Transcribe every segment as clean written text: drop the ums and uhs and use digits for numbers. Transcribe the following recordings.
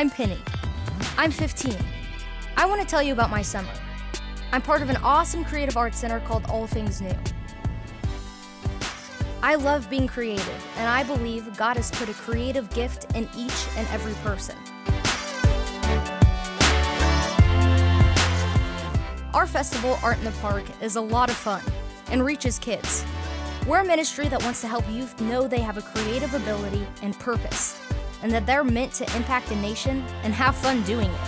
I'm Penny. I'm 15. I want to tell you about my summer. I'm part of an awesome creative arts center called All Things New. I love being creative, and I believe God has put a creative gift in each and every person. Our festival, Art in the Park, is a lot of fun and reaches kids. We're a ministry that wants to help youth know they have a creative ability and purpose, and that they're meant to impact a nation and have fun doing it.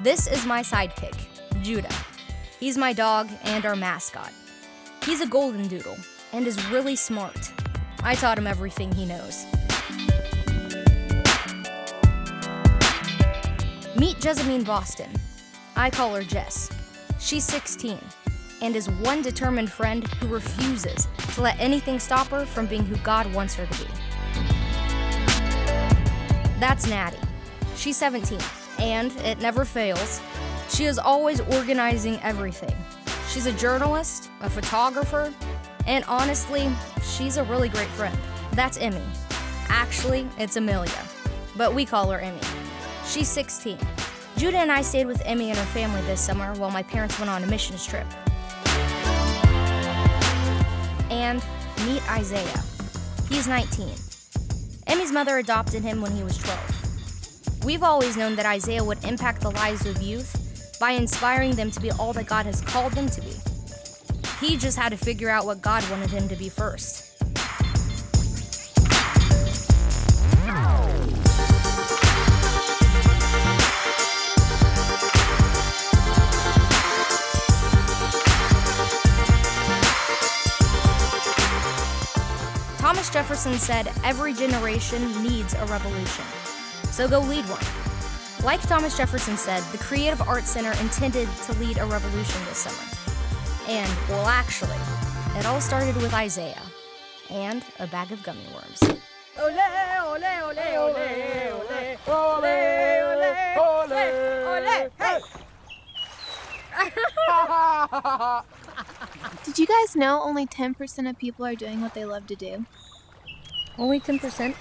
This is my sidekick, Judah. He's my dog and our mascot. He's a golden doodle and is really smart. I taught him everything he knows. Meet Jessamine Boston. I call her Jess. She's 16 and is one determined friend who refuses to let anything stop her from being who God wants her to be. That's Nattie. She's 17, and it never fails. She is always organizing everything. She's a journalist, a photographer, and honestly, she's a really great friend. That's Emmie. Actually, it's Amelia, but we call her Emmie. She's 16. Judah and I stayed with Emmie and her family this summer while my parents went on a missions trip. And meet Isaiah. He's 19. Emmie's mother adopted him when he was 12. We've always known that Isaiah would impact the lives of youth by inspiring them to be all that God has called them to be. He just had to figure out what God wanted him to be first. Thomas Jefferson said, "Every generation needs a revolution. So go lead one." Like Thomas Jefferson said, the Creative Arts Center intended to lead a revolution this summer. And, well, actually, it all started with Isaiah and a bag of gummy worms. Ole, ole, ole, ole, ole, ole, ole, ole, hey! Did you guys know only 10% of people are doing what they love to do? Only 10%?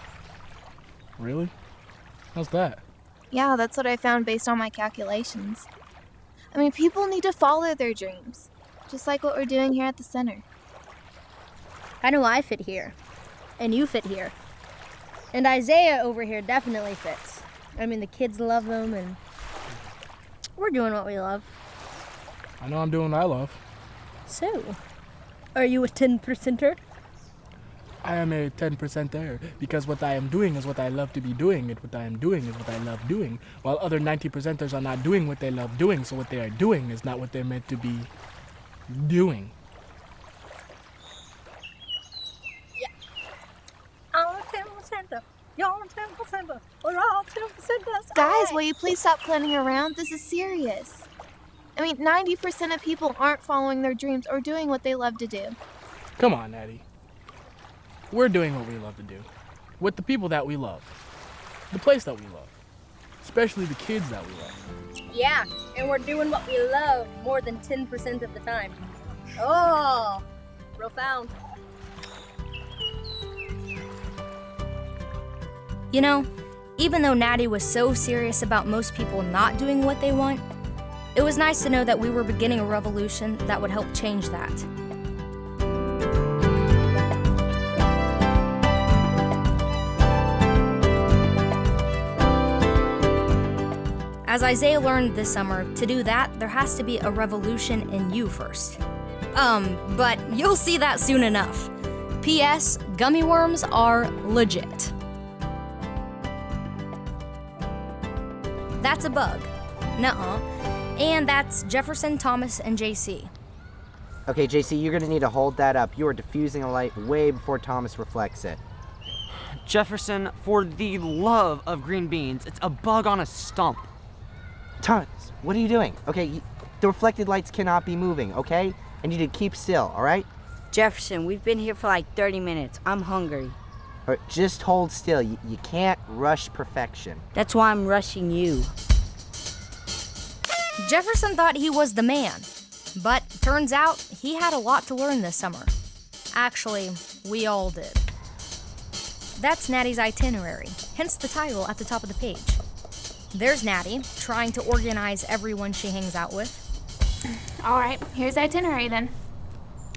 Really? How's that? Yeah, that's what I found based on my calculations. I mean, people need to follow their dreams, just like what we're doing here at the center. I know I fit here, and you fit here. And Isaiah over here definitely fits. I mean, the kids love him, and we're doing what we love. I know I'm doing what I love. So, are you a 10%er? I am a 10%er because what I am doing is what I love to be doing, and what I am doing is what I love doing, while other 90%ers are not doing what they love doing, so what they are doing is not what they're meant to be doing. Yeah. I'm a 10%er. You're a 10%er. We're all 10%ers. Guys, will you please stop planning around? This is serious. I mean, 90% of people aren't following their dreams or doing what they love to do. Come on, Nattie. We're doing what we love to do, with the people that we love, the place that we love, especially the kids that we love. Yeah, and we're doing what we love more than 10% of the time. Oh, profound. You know, even though Nattie was so serious about most people not doing what they want, it was nice to know that we were beginning a revolution that would help change that. As Isaiah learned this summer, to do that, there has to be a revolution in you first. But you'll see that soon enough. P.S. Gummy worms are legit. That's a bug. Nuh-uh. And that's Jefferson, Thomas, and JC. Okay, JC, you're gonna need to hold that up. You are diffusing a light way before Thomas reflects it. Jefferson, for the love of green beans, it's a bug on a stump. Thomas, what are you doing? Okay, the reflected lights cannot be moving, okay? I need to keep still, all right? Jefferson, we've been here for like 30 minutes. I'm hungry. All right, just hold still. You can't rush perfection. That's why I'm rushing you. Jefferson thought he was the man, but turns out he had a lot to learn this summer. Actually, we all did. That's Nattie's itinerary, hence the title at the top of the page. There's Nattie, trying to organize everyone she hangs out with. All right, here's the itinerary then.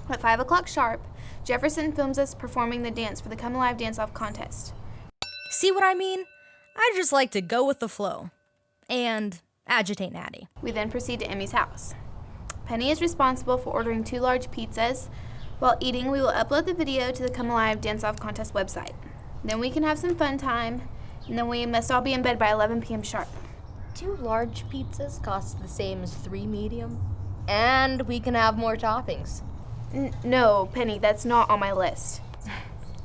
At 5 o'clock sharp, Jefferson films us performing the dance for the Come Alive Dance-Off contest. See what I mean? I just like to go with the flow. And agitate Nattie. We then proceed to Emmie's house. Penny is responsible for ordering 2 large pizzas. While eating, we will upload the video to the Come Alive Dance-Off contest website. Then we can have some fun time, and then we must all be in bed by 11 p.m. sharp. 2 large pizzas cost the same as 3 medium, and we can have more toppings. No, Penny, that's not on my list.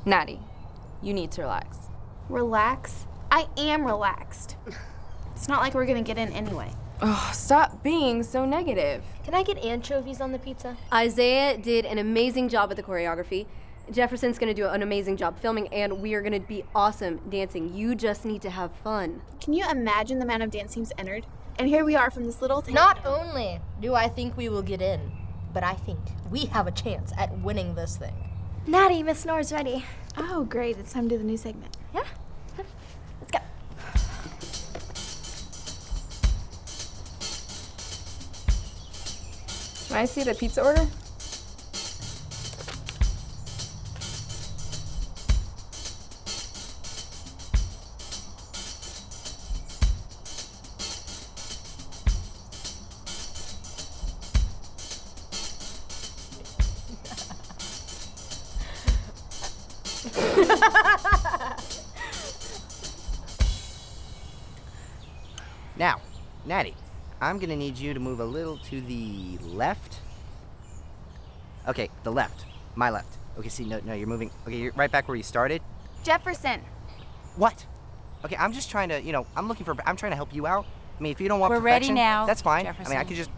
Nattie, you need to relax. Relax? I am relaxed. It's not like we're gonna get in anyway. Oh, stop being so negative. Can I get anchovies on the pizza? Isaiah did an amazing job with the choreography. Jefferson's gonna do an amazing job filming, and we are gonna be awesome dancing. You just need to have fun. Can you imagine the amount of dance teams entered? And here we are from this little town. Not only do I think we will get in, but I think we have a chance at winning this thing. Nattie, Miss Snore's ready. Oh, great. It's time to do the new segment. Yeah? Let's go. Can I see the pizza order? Now, Nattie, I'm gonna need you to move a little to the left. Okay, the left. My left. Okay, see, no, you're moving. Okay, you're right back where you started. Jefferson. What? Okay, I'm just trying to, I'm trying to help you out. I mean, if you don't want We're perfection, ready now, that's fine. Jefferson. I mean, I could just...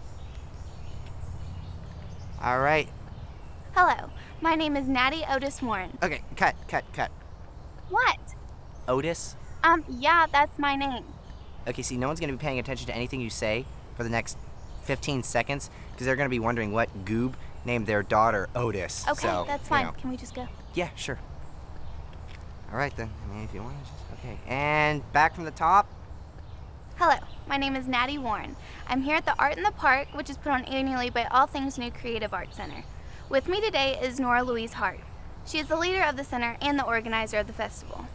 All right. Hello. My name is Nattie Otis Warren. Okay, cut. What? Otis? Yeah, that's my name. Okay, see, no one's gonna be paying attention to anything you say for the next 15 seconds because they're gonna be wondering what goob named their daughter Otis. Okay, so, that's fine. Can we just go? Yeah, sure. All right then. I mean, if you want to just okay. And back from the top. Hello. My name is Nattie Warren. I'm here at the Art in the Park, which is put on annually by All Things New Creative Arts Center. With me today is Nora Louise Hart. She is the leader of the center and the organizer of the festival.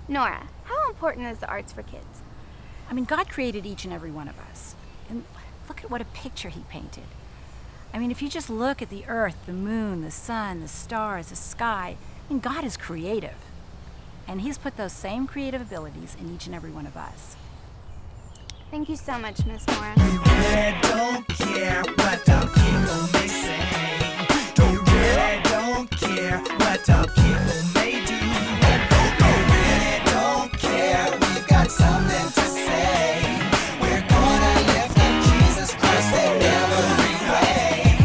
Nora, how important is the arts for kids? I mean, God created each and every one of us. And look at what a picture he painted. I mean, if you just look at the earth, the moon, the sun, the stars, the sky, I mean, God is creative. And he's put those same creative abilities in each and every one of us. Thank you so much, Miss Nora. You really don't care what the people may say. You really don't care what the people may do. You really don't care, we've got something to say. We're gonna lift up Jesus Christ in every way.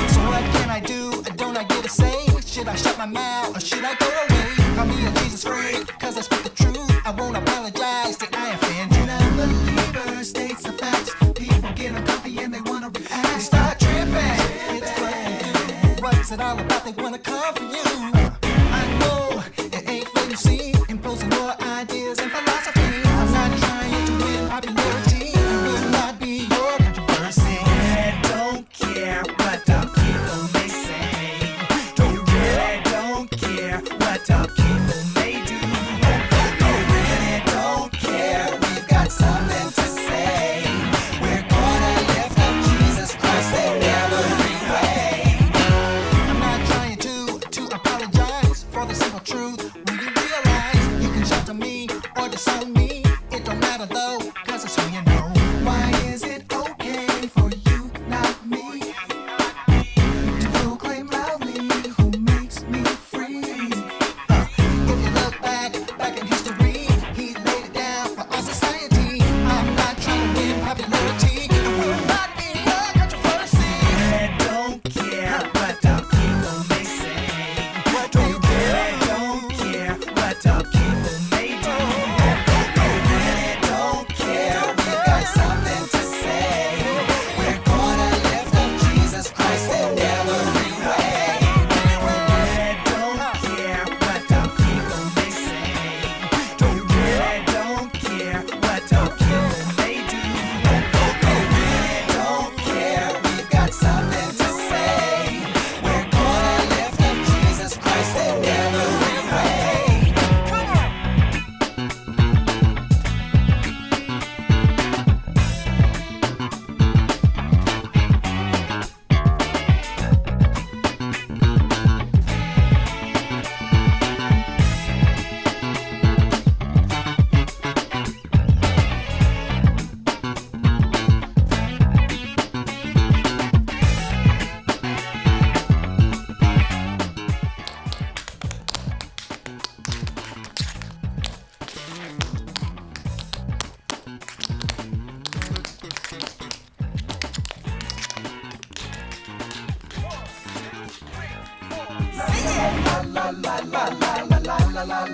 So what can I do? Don't I get a say? Should I shut my mouth or should I go away? Call me a Jesus freak, cause I speak the truth. I won't apologize that I offend you. Unbeliever states the facts. People get on coffee and they wanna react. They start tripping. It's what they do. What's it all about? They wanna come for you. I know it ain't what you see. Imposing your ideas and philosophy. I'm not trying to win popularity. It will not be your controversy. I don't care what the people may say. You really don't care what the people may do. You really don't care. We've got something to say. We're gonna lift up Jesus Christ in every way. I'm not trying to apologize.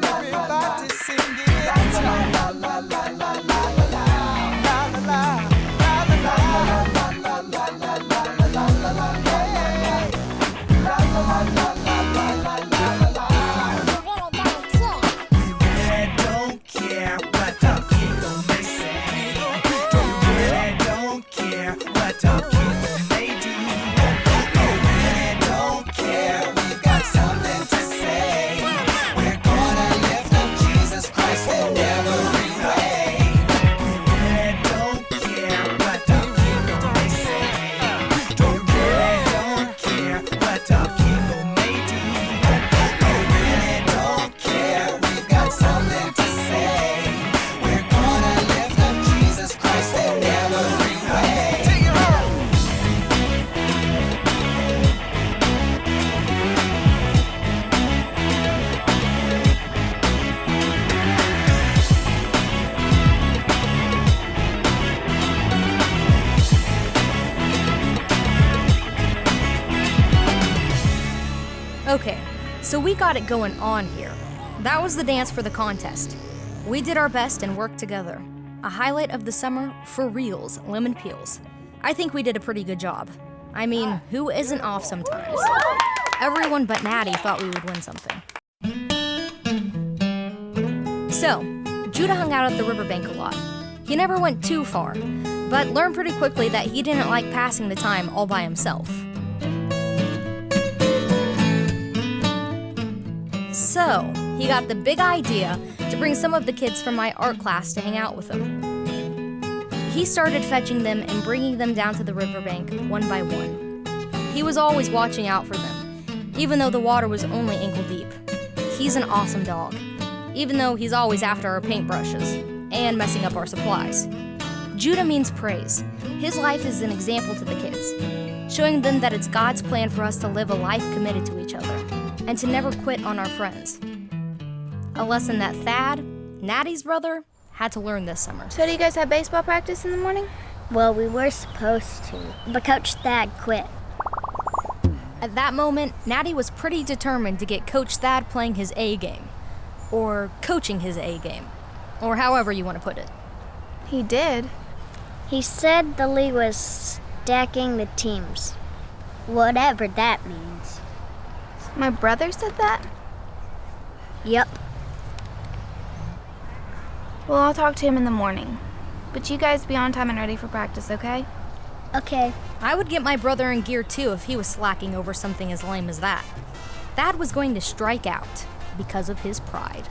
Everybody sing it. La la la la la la la la la la don't care what the people may say. We really don't care what the people may do. We really don't care. We've got something to say. We're gonna lift up Jesus Christ in every way. We really don't care what the people may say. We really don't care what the people may do. We really don't care. We've got something to say. We're gonna lift up Jesus Christ in every way. Take it home. Okay, so we got it going on here. That was the dance for the contest. We did our best and worked together. A highlight of the summer, for reals, lemon peels. I think we did a pretty good job. I mean, who isn't off sometimes? Everyone but Nattie thought we would win something. So, Judah hung out at the riverbank a lot. He never went too far, but learned pretty quickly that he didn't like passing the time all by himself. So, he got the big idea to bring some of the kids from my art class to hang out with him. He started fetching them and bringing them down to the riverbank one by one. He was always watching out for them, even though the water was only ankle deep. He's an awesome dog, even though he's always after our paintbrushes and messing up our supplies. Judah means praise. His life is an example to the kids, showing them that it's God's plan for us to live a life committed to each other and to never quit on our friends. A lesson that Thad, Nattie's brother, had to learn this summer. So do you guys have baseball practice in the morning? Well, we were supposed to, but Coach Thad quit. At that moment, Nattie was pretty determined to get Coach Thad playing his A game, or coaching his A game, or however you want to put it. He did. He said the league was stacking the teams, whatever that means. My brother said that? Yep. Well, I'll talk to him in the morning. But you guys be on time and ready for practice, okay? Okay. I would get my brother in gear too if he was slacking over something as lame as that. Thad was going to strike out because of his pride.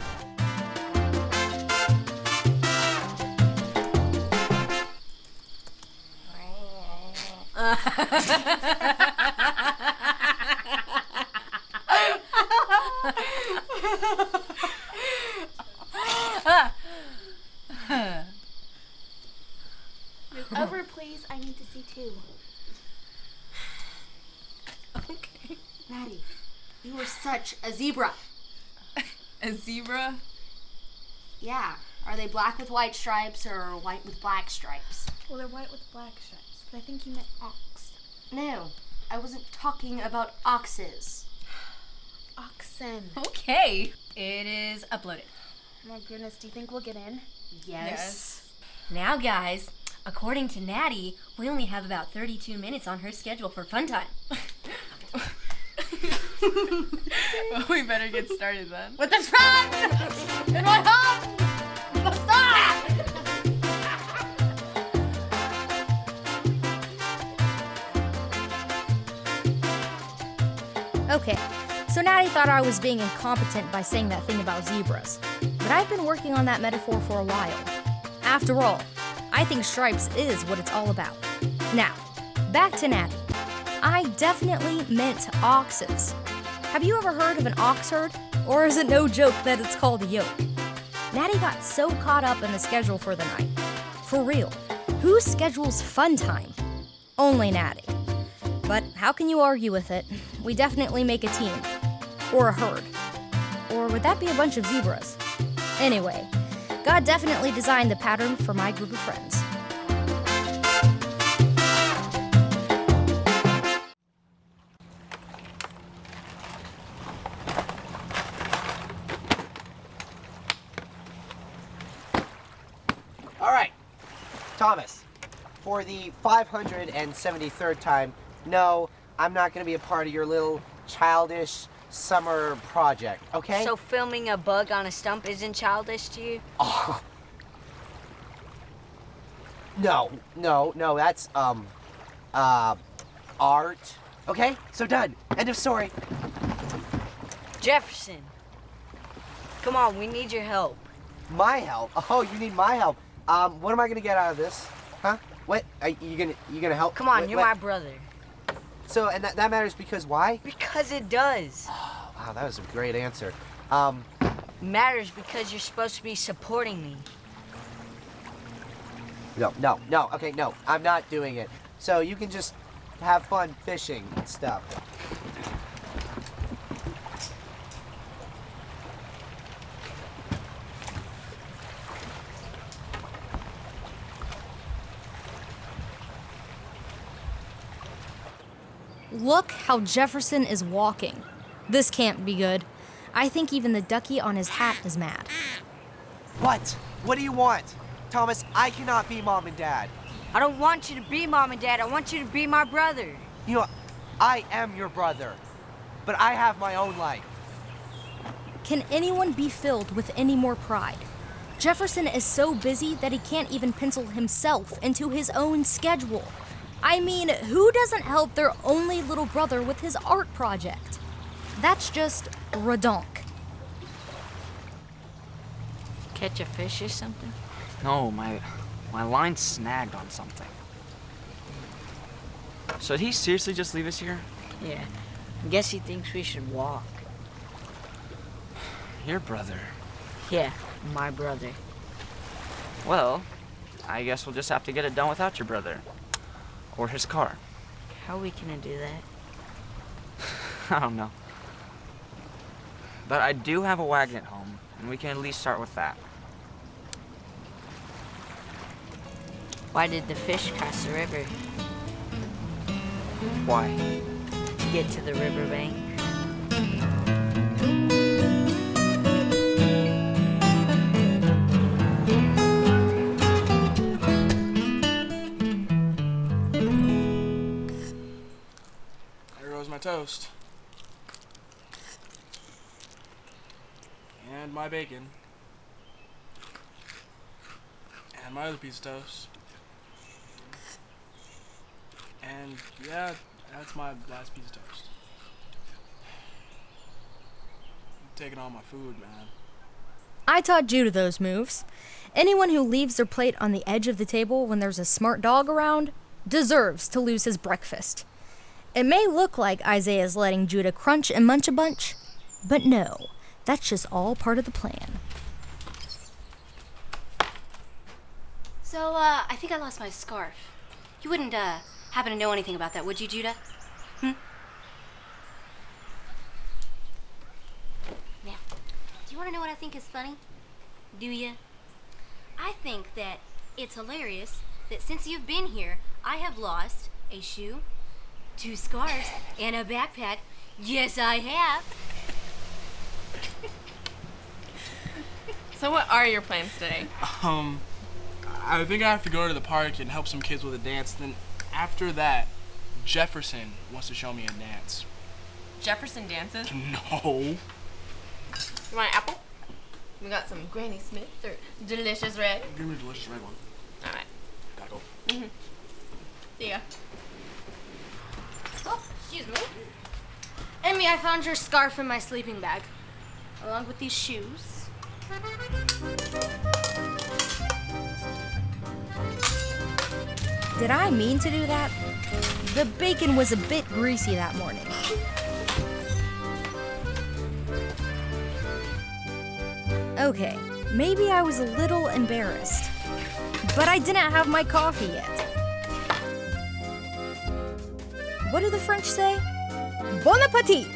Move over, please. I need to see too. Okay. Nattie, you were such a zebra. A zebra? Yeah. Are they black with white stripes or white with black stripes? Well, they're white with black stripes, but I think you meant ox. No, I wasn't talking about oxes. Oxen. Okay. It is uploaded. My goodness, do you think we'll get in? Yes. Now, guys, according to Nattie, we only have about 32 minutes on her schedule for fun time. Well, we better get started then. With this run! In my home! Stop! Okay, so Nattie thought I was being incompetent by saying that thing about zebras. But I've been working on that metaphor for a while. After all, I think stripes is what it's all about. Now, back to Nattie. I definitely meant oxes. Have you ever heard of an ox herd? Or is it no joke that it's called a yoke? Nattie got so caught up in the schedule for the night. For real, who schedules fun time? Only Nattie. But how can you argue with it? We definitely make a team. Or a herd. Or would that be a bunch of zebras? Anyway, God definitely designed the pattern for my group of friends. Thomas, for the 573rd time, no, I'm not going to be a part of your little childish summer project, okay? So filming a bug on a stump isn't childish to you? Oh. No, that's, art. Okay, so done. End of story. Jefferson, come on, we need your help. My help? Oh, you need my help. What am I gonna get out of this? Huh? What? Are you gonna help? Come on, what, you're my brother. So, and that matters because why? Because it does. Oh, wow, that was a great answer. Matters because you're supposed to be supporting me. No. Okay, no, I'm not doing it. So you can just have fun fishing and stuff. Look how Jefferson is walking. This can't be good. I think even the ducky on his hat is mad. What? What do you want? Thomas, I cannot be mom and dad. I don't want you to be mom and dad. I want you to be my brother. You know, I am your brother, but I have my own life. Can anyone be filled with any more pride? Jefferson is so busy that he can't even pencil himself into his own schedule. I mean, who doesn't help their only little brother with his art project? That's just redonk. Catch a fish or something? No, my line snagged on something. So did he seriously just leave us here? Yeah. I guess he thinks we should walk. Your brother. Yeah, my brother. Well, I guess we'll just have to get it done without your brother. Or his car. How are we gonna do that? I don't know. But I do have a wagon at home, and we can at least start with that. Why did the fish cross the river? Why? To get to the riverbank. There goes my toast. And my bacon. And my other piece of toast. And yeah, that's my last piece of toast. I'm taking all my food, man. I taught Judah those moves. Anyone who leaves their plate on the edge of the table when there's a smart dog around deserves to lose his breakfast. It may look like Isaiah's letting Judah crunch and munch a bunch, but no, that's just all part of the plan. So, I think I lost my scarf. You wouldn't, happen to know anything about that, would you, Judah? Now, do you want to know what I think is funny? Do you? I think that it's hilarious that since you've been here, I have lost a shoe, 2 scarves, and a backpack. Yes, I have. So what are your plans today? I think I have to go to the park and help some kids with a dance. Then after that, Jefferson wants to show me a dance. Jefferson dances? No. You want an apple? We got some Granny Smith or Delicious Red. Give me a delicious red one. All right. Gotta go. See ya. Oh, excuse me. Emmie, I found your scarf in my sleeping bag, along with these shoes. Did I mean to do that? The bacon was a bit greasy that morning. Okay, maybe I was a little embarrassed, but I didn't have my coffee yet. What do the French say? Bon appetit!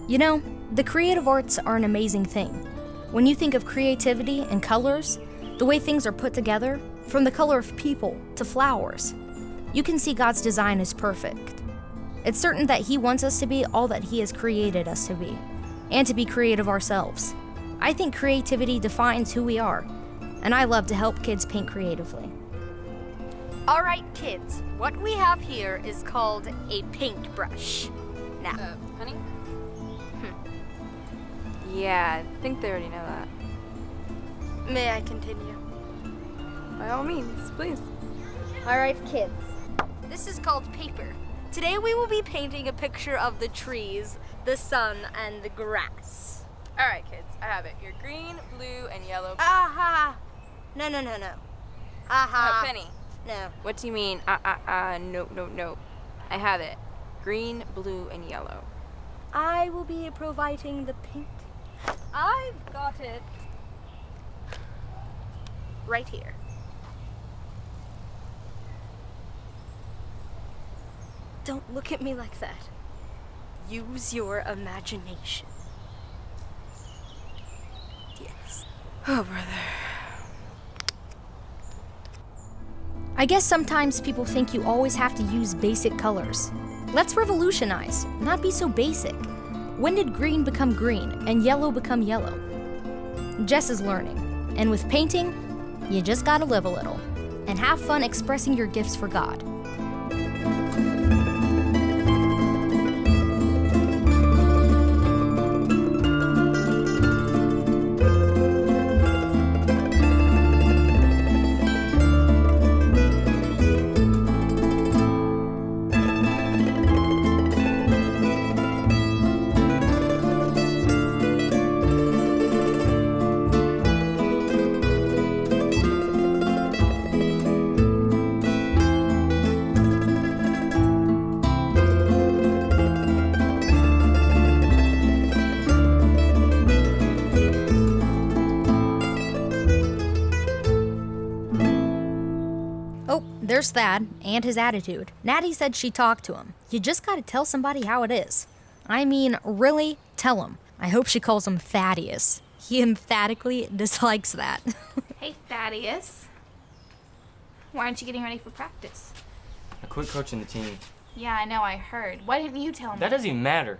You know, the creative arts are an amazing thing. When you think of creativity and colors, the way things are put together, from the color of people to flowers, you can see God's design is perfect. It's certain that He wants us to be all that He has created us to be, and to be creative ourselves. I think creativity defines who we are, and I love to help kids paint creatively. All right, kids, what we have here is called a paintbrush. Now, honey? Yeah, I think they already know that. May I continue? By all means, please. All right, kids. This is called paper. Today we will be painting a picture of the trees, the sun, and the grass. All right, kids, I have it. You're green, blue, and yellow. Aha! No. Aha! Penny. No. What do you mean? No. I have it. Green, blue, and yellow. I will be providing the paint. I've got it. Right here. Don't look at me like that. Use your imagination. Yes. Oh, brother. I guess sometimes people think you always have to use basic colors. Let's revolutionize, not be so basic. When did green become green and yellow become yellow? Jess is learning, and with painting, you just gotta live a little and have fun expressing your gifts for God. There's Thad and his attitude. Nattie said she talked to him. You just gotta tell somebody how it is. I mean, really, tell him. I hope she calls him Thaddeus. He emphatically dislikes that. Hey, Thaddeus. Why aren't you getting ready for practice? I quit coaching the team. Yeah, I know, I heard. Why didn't you tell me? That doesn't even matter.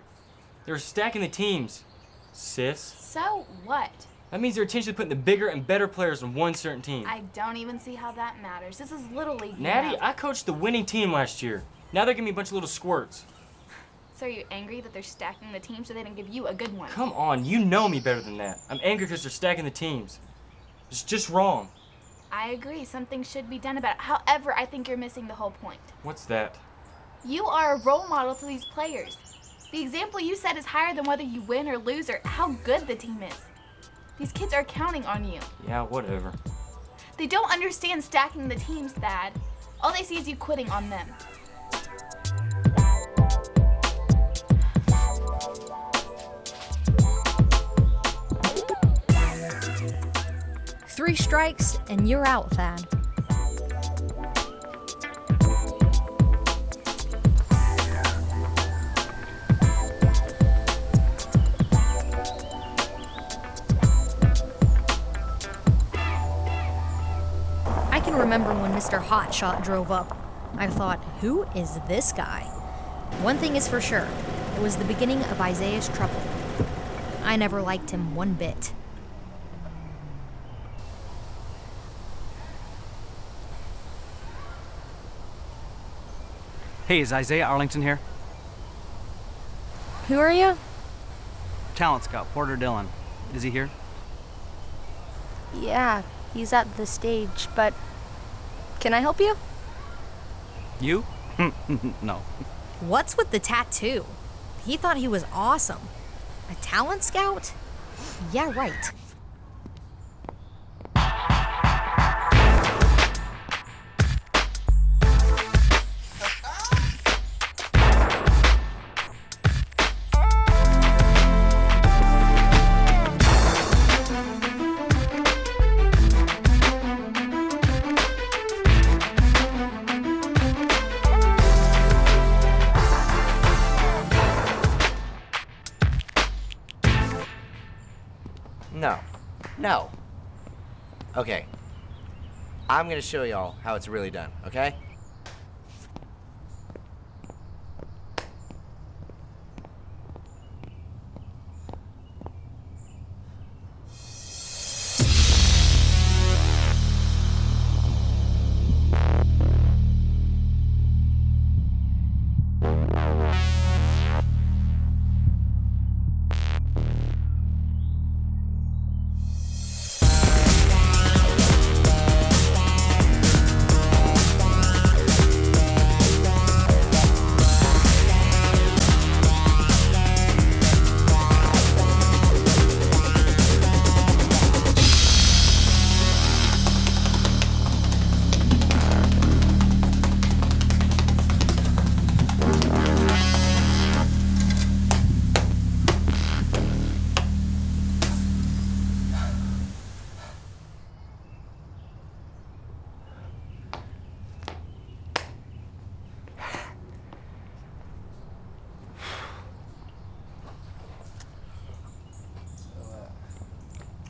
They were stacking the teams, sis. So what? That means they're intentionally putting the bigger and better players on one certain team. I don't even see how that matters. This is Little League. Nattie, I coached the winning team last year. Now they're giving me a bunch of little squirts. So are you angry that they're stacking the team so they didn't give you a good one? Come on, you know me better than that. I'm angry because they're stacking the teams. It's just wrong. I agree. Something should be done about it. However, I think you're missing the whole point. What's that? You are a role model to these players. The example you set is higher than whether you win or lose or how good the team is. These kids are counting on you. Yeah, whatever. They don't understand stacking the teams, Thad. All they see is you quitting on them. Three strikes and you're out, Thad. I can remember when Mr. Hotshot drove up. I thought, who is this guy? One thing is for sure, it was the beginning of Isaiah's trouble. I never liked him one bit. Hey, is Isaiah Arlington here? Who are you? Talent scout, Porter Dillon. Is he here? Yeah, he's at the stage, but can I help you? You? No. What's with the tattoo? He thought he was awesome. A talent scout? Yeah, right. No. Okay. I'm gonna show y'all how it's really done, okay?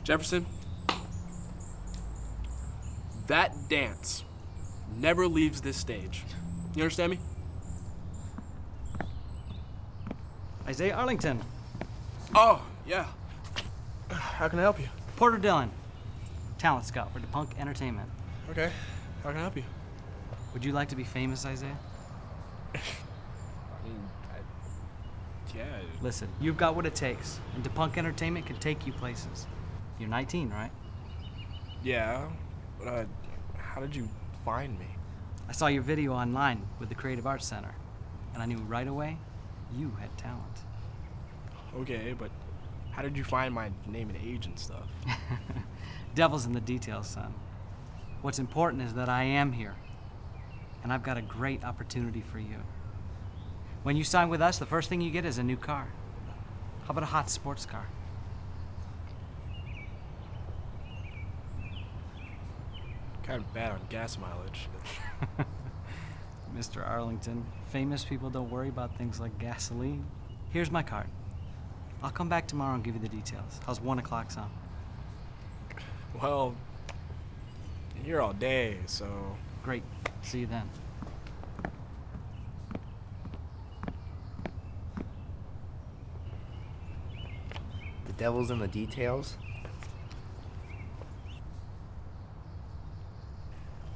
Jefferson, that dance never leaves this stage. You understand me? Isaiah Arlington. Oh, yeah. How can I help you? Porter Dillon, talent scout for DePunk Entertainment. Okay. How can I help you? Would you like to be famous, Isaiah? Yeah. Listen, you've got what it takes, and DePunk Entertainment can take you places. You're 19, right? Yeah. But, how did you find me? I saw your video online with the Creative Arts Center, and I knew right away you had talent. Okay, but how did you find my name and age and stuff? Devil's in the details, son. What's important is that I am here, and I've got a great opportunity for you. When you sign with us, the first thing you get is a new car. How about a hot sports car? Kind of bad on gas mileage. Mr. Arlington, famous people don't worry about things like gasoline. Here's my card. I'll come back tomorrow and give you the details. How's 1 o'clock sound? Well, you're here all day, so... Great. See you then. The devil's in the details.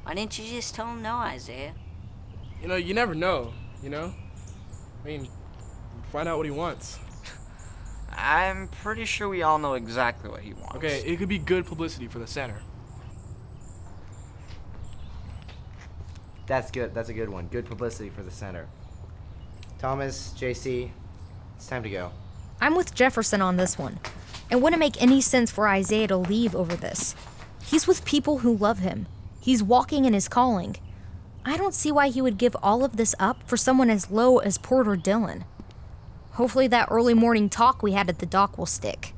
Why didn't you just tell him no, Isaiah? You know, you never know, you know? I mean, find out what he wants. I'm pretty sure we all know exactly what he wants. Okay, it could be good publicity for the center. That's good. That's a good one. Good publicity for the center. Thomas, JC, it's time to go. I'm with Jefferson on this one. It wouldn't make any sense for Isaiah to leave over this. He's with people who love him. He's walking in his calling. I don't see why he would give all of this up for someone as low as Porter Dillon. Hopefully that early morning talk we had at the dock will stick.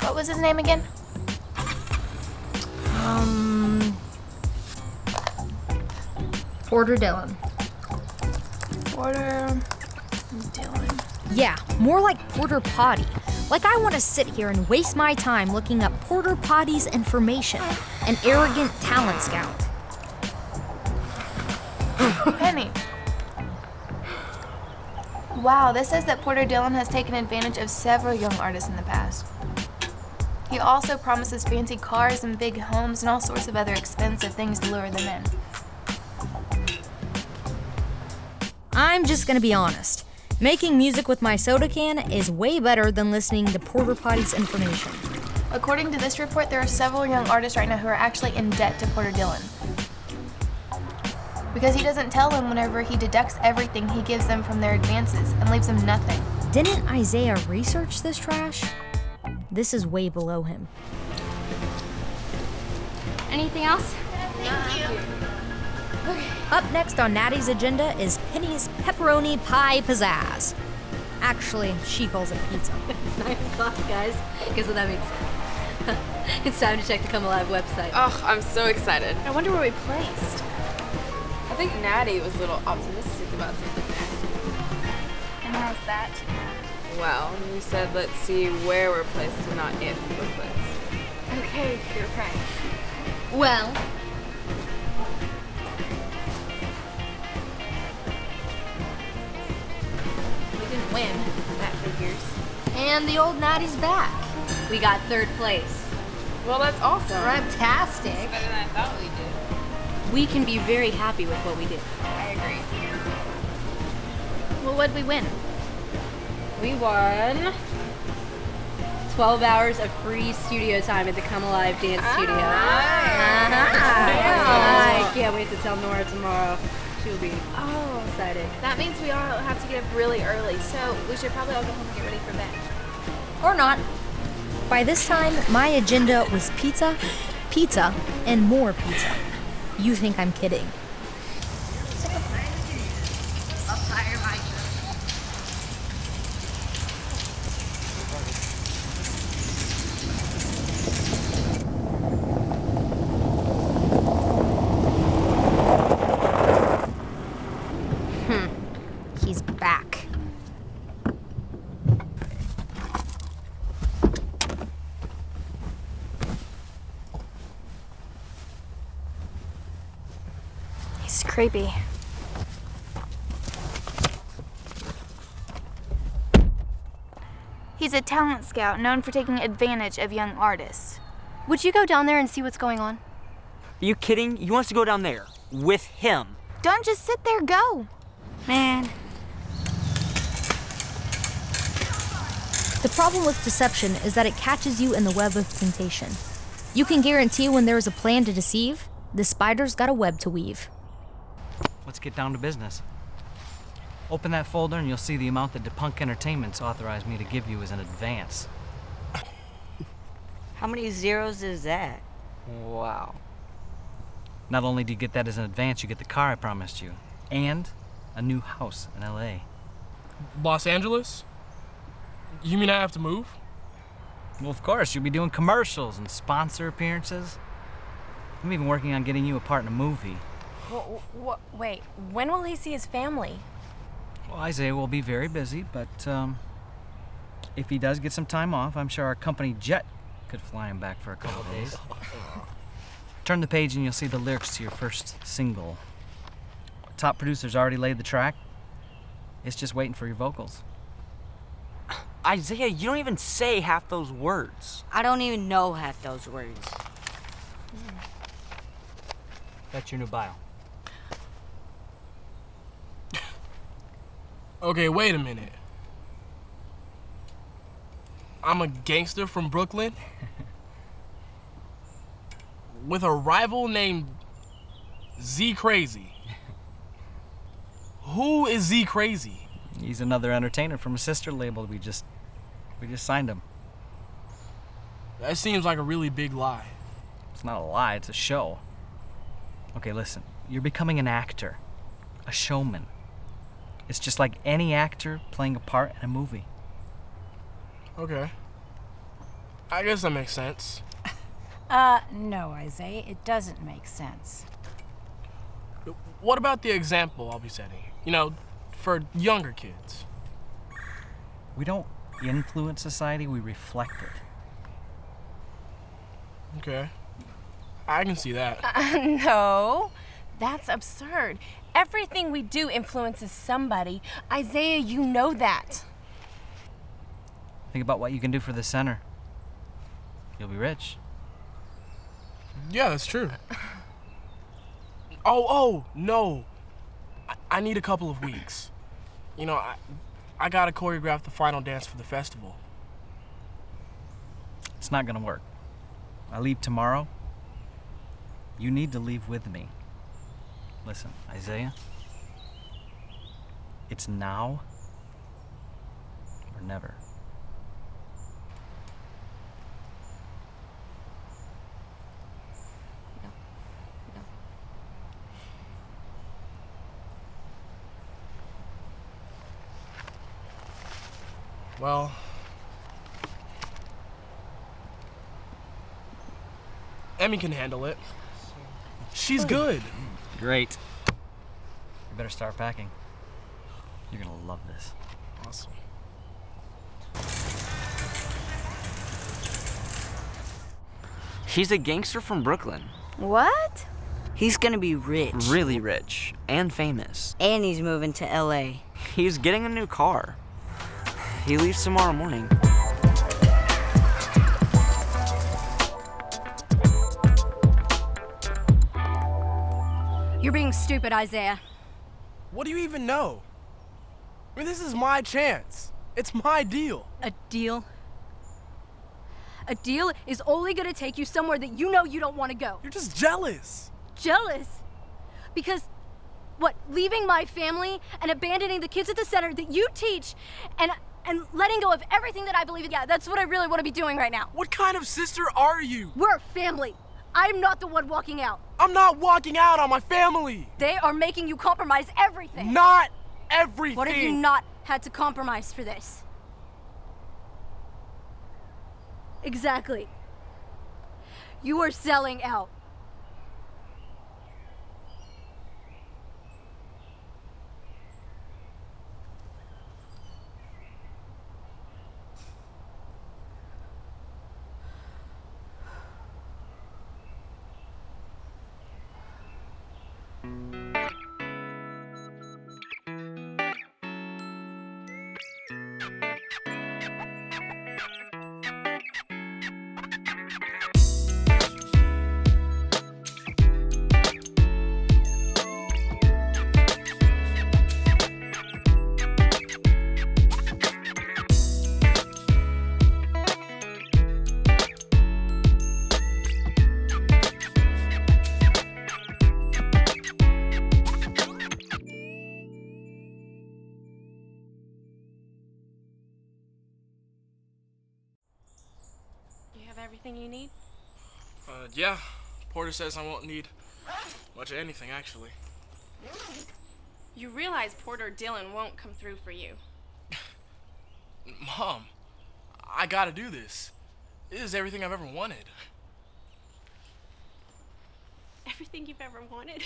What was his name again? Porter Dillon. Porter Dillon. Yeah, more like Porter Potty. Like I want to sit here and waste my time looking up Porter Potty's information, an arrogant talent scout. Penny. Wow, this says that Porter Dillon has taken advantage of several young artists in the past. He also promises fancy cars and big homes and all sorts of other expensive things to lure them in. I'm just gonna be honest. Making music with my soda can is way better than listening to Porter Potty's information. According to this report, there are several young artists right now who are actually in debt to Porter Dillon. Because he doesn't tell them whenever he deducts everything he gives them from their advances and leaves them nothing. Didn't Isaiah research this trash? This is way below him. Anything else? Thank you. Up next on Nattie's agenda is Penny's Pepperoni Pie Pizzazz. Actually, she calls it pizza. It's 9 o'clock, guys. Guess what that means? It's time to check the Come Alive website. Oh, I'm so excited. I wonder where we placed. I think Nattie was a little optimistic about something there. And how's that? Well, you said let's see where we're placed and not if we're placed. Okay, you're right. Well, We didn't win. That figures. and the old Nattie's back. We got 3rd place. Well, that's awesome. Fantastic. Better than I thought we did. We can be very happy with what we did. I agree. Well, what'd we win? We won 12 hours of free studio time at the Come Alive Dance Studio. I can't wait to tell Nora tomorrow. She'll be excited. That means we all have to get up really early, so we should probably all go home and get ready for bed. Or not. By this time, my agenda was pizza, pizza, and more pizza. You think I'm kidding. He's back. He's creepy. He's a talent scout known for taking advantage of young artists. Would you go down there and see what's going on? Are you kidding? He wants to go down there with him. Don't just sit there, go. Man. The problem with deception is that it catches you in the web of temptation. You can guarantee when there is a plan to deceive, the spider's got a web to weave. Let's get down to business. Open that folder and you'll see the amount that DePunk Entertainment's authorized me to give you as an advance. How many zeros is that? Wow. Not only do you get that as an advance, you get the car I promised you. And a new house in L.A. Los Angeles? You mean I have to move? Well, of course, you'll be doing commercials and sponsor appearances. I'm even working on getting you a part in a movie. Wait, when will he see his family? Well, Isaiah will be very busy, but if he does get some time off, I'm sure our company jet could fly him back for a couple days. Turn the page and you'll see the lyrics to your first single. Top producer's already laid the track. It's just waiting for your vocals. Isaiah, you don't even say half those words. I don't even know half those words. That's your new bio. Okay, wait a minute. I'm a gangster from Brooklyn with a rival named Z Crazy. Who is Z Crazy? He's another entertainer from a sister label. We just signed him. That seems like a really big lie. It's not a lie, it's a show. Okay, listen. You're becoming an actor, a showman. It's just like any actor playing a part in a movie. Okay. I guess that makes sense. No, Isaiah, it doesn't make sense. What about the example I'll be setting? You know, for younger kids. We don't influence society, we reflect it. Okay. I can see that. No, that's absurd. Everything we do influences somebody. Isaiah, you know that. Think about what you can do for the center. You'll be rich. Yeah, that's true. Oh, no. I need a couple of weeks. You know, I gotta choreograph the final dance for the festival. It's not gonna work. I leave tomorrow. You need to leave with me. Listen, Isaiah, it's now or never. Well, Emmie can handle it. She's good. Great. You better start packing. You're gonna love this. Awesome. He's a gangster from Brooklyn. What? He's gonna be rich. Really rich and famous. And he's moving to LA. He's getting a new car. He leaves tomorrow morning. You're being stupid, Isaiah. What do you even know? I mean, this is my chance. It's my deal. A deal? A deal is only gonna take you somewhere that you know you don't want to go. You're just jealous. Jealous? Because, what, leaving my family and abandoning the kids at the center that you teach and letting go of everything that I believe in, yeah, that's what I really want to be doing right now. What kind of sister are you? We're family. I'm not the one walking out. I'm not walking out on my family. They are making you compromise everything. Not everything. What have you not had to compromise for this? Exactly. You are selling out. Everything you need? Yeah. Porter says I won't need much of anything, actually. You realize Porter or Dylan won't come through for you. Mom, I gotta do this. This is everything I've ever wanted. Everything you've ever wanted?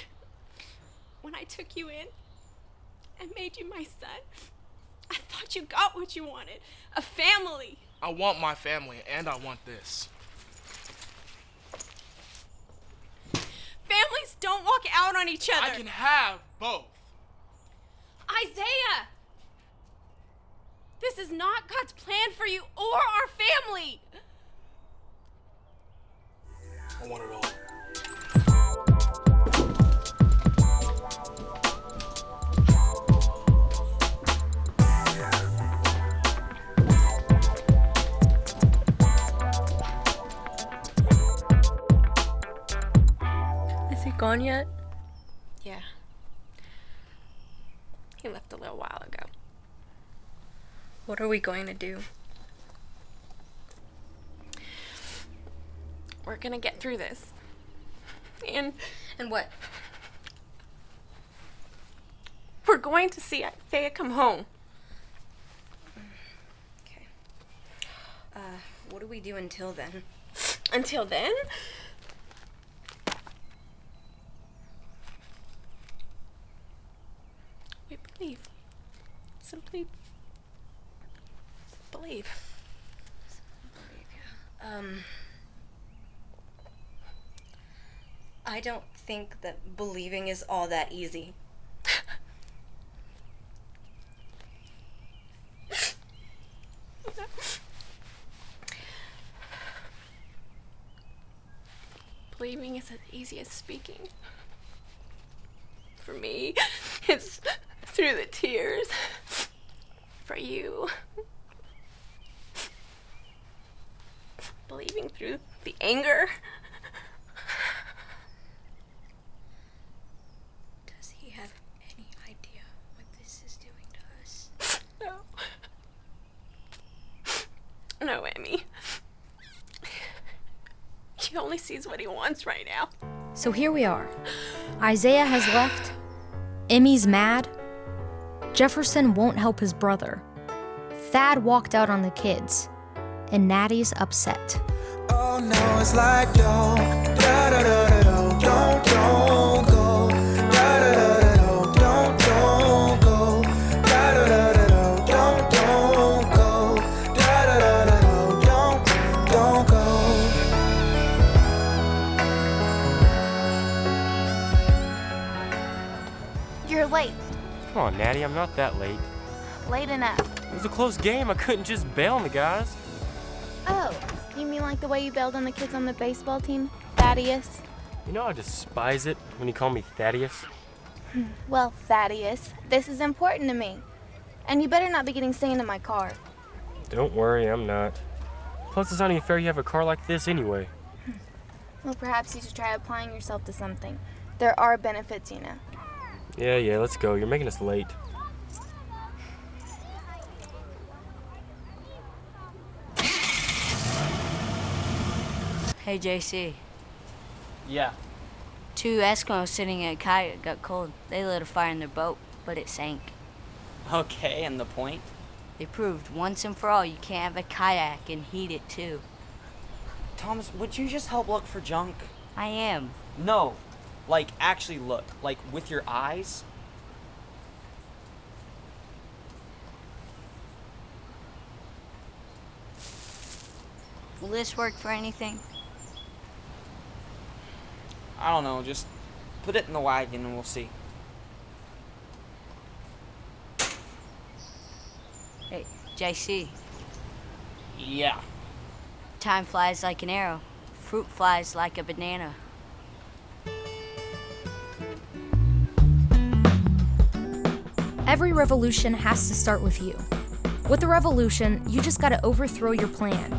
When I took you in and made you my son, I thought you got what you wanted. A family. I want my family, and I want this. Families don't walk out on each other. I can have both. Isaiah! This is not God's plan for you or our family. I want it all. Gone yet? Yeah. He left a little while ago. What are we going to do? We're gonna get through this. And what? We're going to see Isaiah come home. Okay. What do we do until then? Until then? We believe. Simply believe. I don't think that believing is all that easy. is as easy as speaking. For me, it's through the tears. For you, believing through the anger. Does he have any idea what this is doing to us? No. No, Emmie. He only sees what he wants right now. So here we are. Isaiah has left. Emmie's mad. Jefferson won't help his brother. Thad walked out on the kids. And Nattie's upset. Oh no, it's like don't, da da da da don't go, da da da da don't go, da da da da don't go, da da da da don't go. You're late. Come on, Nattie, I'm not that late. Late enough. It was a close game. I couldn't just bail on the guys. Oh, you mean like the way you bailed on the kids on the baseball team? Thaddeus? You know I despise it when you call me Thaddeus. Well, Thaddeus, this is important to me. And you better not be getting sand in my car. Don't worry, I'm not. Plus, it's not even fair you have a car like this anyway. Well, perhaps you should try applying yourself to something. There are benefits, you know. Yeah, let's go. You're making us late. Hey, JC. Yeah. 2 Eskimos sitting in a kayak got cold. They lit a fire in their boat, but it sank. Okay, and the point? They proved once and for all you can't have a kayak and heat it too. Thomas, would you just help look for junk? I am. No. Like, actually look. Like, with your eyes. Will this work for anything? I don't know, just put it in the wagon and we'll see. Hey, JC. Yeah. Time flies like an arrow. Fruit flies like a banana. Every revolution has to start with you. With the revolution, you just gotta overthrow your plan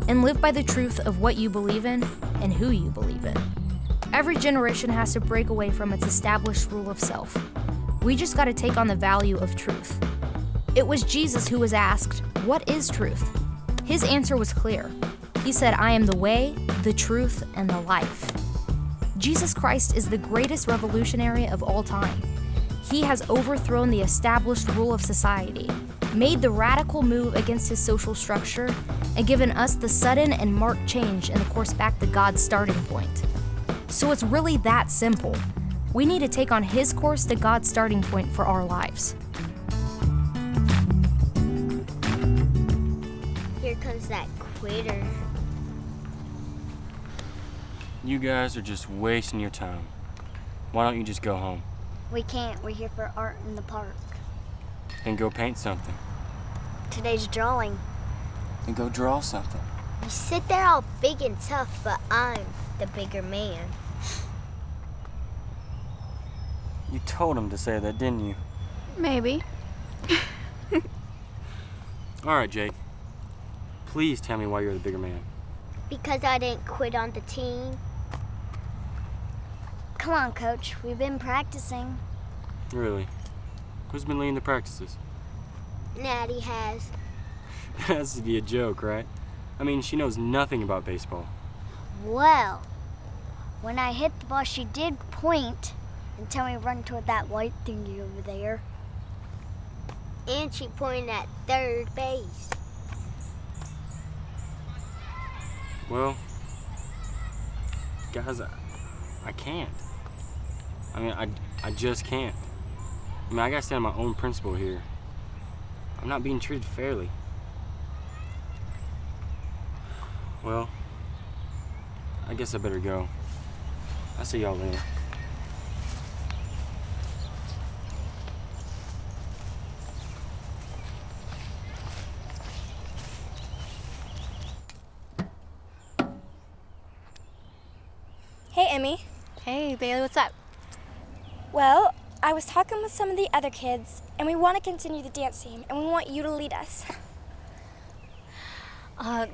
and live by the truth of what you believe in and who you believe in. Every generation has to break away from its established rule of self. We just gotta take on the value of truth. It was Jesus who was asked, "What is truth?" His answer was clear. He said, "I am the way, the truth, and the life." Jesus Christ is the greatest revolutionary of all time. He has overthrown the established rule of society, made the radical move against his social structure, and given us the sudden and marked change in the course back to God's starting point. So it's really that simple. We need to take on his course to God's starting point for our lives. Here comes that quitter. You guys are just wasting your time. Why don't you just go home We can't. We're here for art in the park. and go paint something? Today's drawing. And go draw something. You sit there all big and tough, but I'm the bigger man. You told him to say that, didn't you? Maybe. All right, Jake. Please tell me why you're the bigger man. Because I didn't quit on the team. Come on, Coach. We've been practicing. Really? Who's been leading the practices? Nattie has. That has to be a joke, right? I mean, she knows nothing about baseball. Well, when I hit the ball, she did point and tell me to run toward that white thingy over there. And she pointed at third base. Well, guys, I can't. I mean, I just can't. I mean, I gotta stand on my own principle here. I'm not being treated fairly. Well, I guess I better go. I'll see y'all later. Hey, Emmie. Hey, Bailey, what's up? Well, I was talking with some of the other kids, and we want to continue the dance team, and we want you to lead us.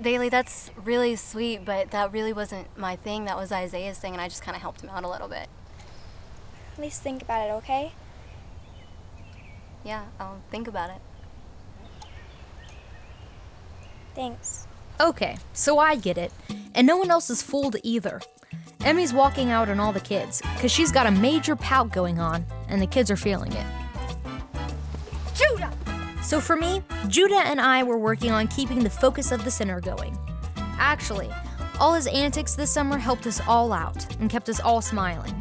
Bailey, that's really sweet, but that really wasn't my thing. That was Isaiah's thing, and I just kind of helped him out a little bit. At least think about it, okay? Yeah, I'll think about it. Thanks. Okay, so I get it, and no one else is fooled either. Emmie's walking out on all the kids, because she's got a major pout going on, and the kids are feeling it. Judah! So for me, Judah and I were working on keeping the focus of the center going. Actually, all his antics this summer helped us all out and kept us all smiling.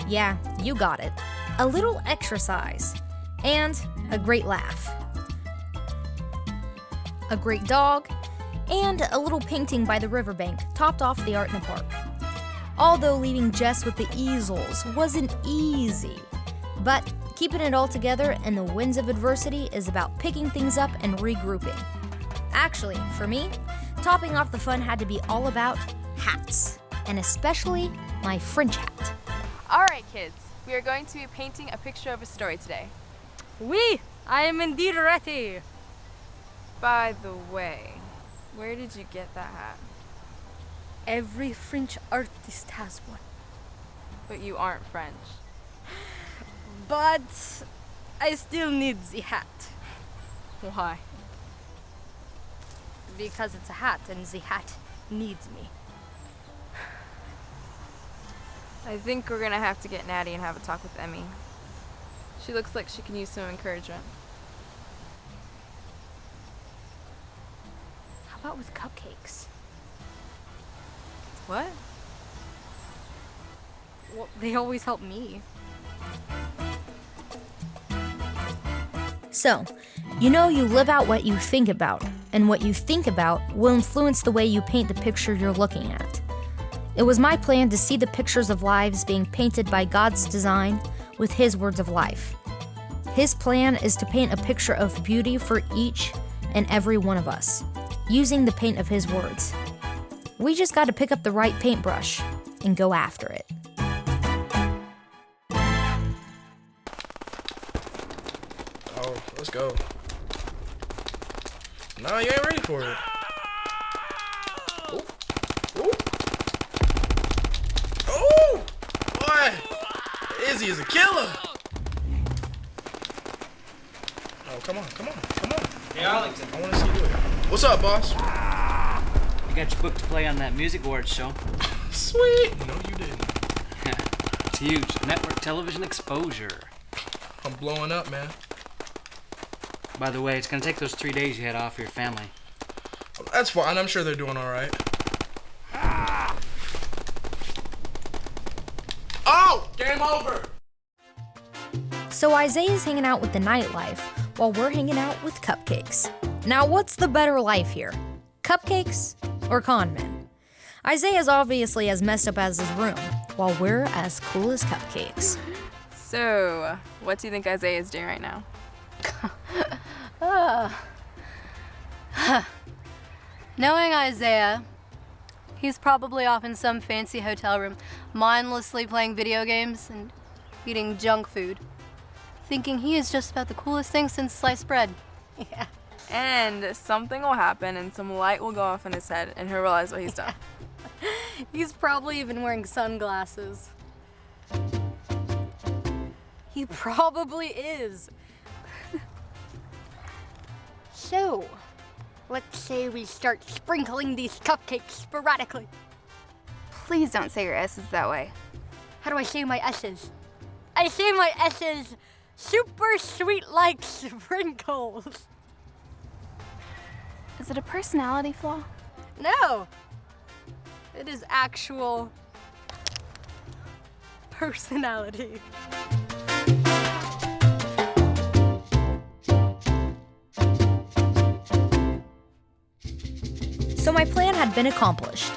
Yeah, you got it. A little exercise. And a great laugh. A great dog, and a little painting by the riverbank topped off the art in the park. Although leaving Jess with the easels wasn't easy, but keeping it all together in the winds of adversity is about picking things up and regrouping. Actually, for me, topping off the fun had to be all about hats, and especially my French hat. All right, kids, we are going to be painting a picture of a story today. Oui, I am indeed ready. By the way, where did you get that hat? Every French artist has one. But you aren't French. But I still need the hat. Why? Because it's a hat and the hat needs me. I think we're gonna have to get Nattie and have a talk with Emmie. She looks like she can use some encouragement. How about with cupcakes? What? Well, they always help me. So, you know you live out what you think about, and what you think about will influence the way you paint the picture you're looking at. It was my plan to see the pictures of lives being painted by God's design with His words of life. His plan is to paint a picture of beauty for each and every one of us, using the paint of His words. We just got to pick up the right paintbrush and go after it. Oh, let's go. No, you ain't ready for it. Ooh. Ooh. Oh! Boy! Izzy is a killer! Oh, come on. Hey, Arlington. I want to see you do it. What's up, boss? You got your book to play on that music awards show. Sweet! No, you didn't. It's huge. Network television exposure. I'm blowing up, man. By the way, it's gonna take those 3 days you had off for your family. That's fine. I'm sure they're doing all right. Oh! Game over! So Isaiah's hanging out with the nightlife while we're hanging out with cupcakes. Now, what's the better life here? Cupcakes or con men? Isaiah's obviously as messed up as his room, while we're as cool as cupcakes. So, what do you think Isaiah is doing right now? Knowing Isaiah, he's probably off in some fancy hotel room, mindlessly playing video games and eating junk food, thinking he is just about the coolest thing since sliced bread. Yeah. And something will happen and some light will go off in his head and he'll realize what he's done. He's probably even wearing sunglasses. He probably is. So, let's say we start sprinkling these cupcakes sporadically. Please don't say your S's that way. How do I say my S's? I say my S's super sweet like sprinkles. Is it a personality flaw? No. It is actual personality. So my plan had been accomplished.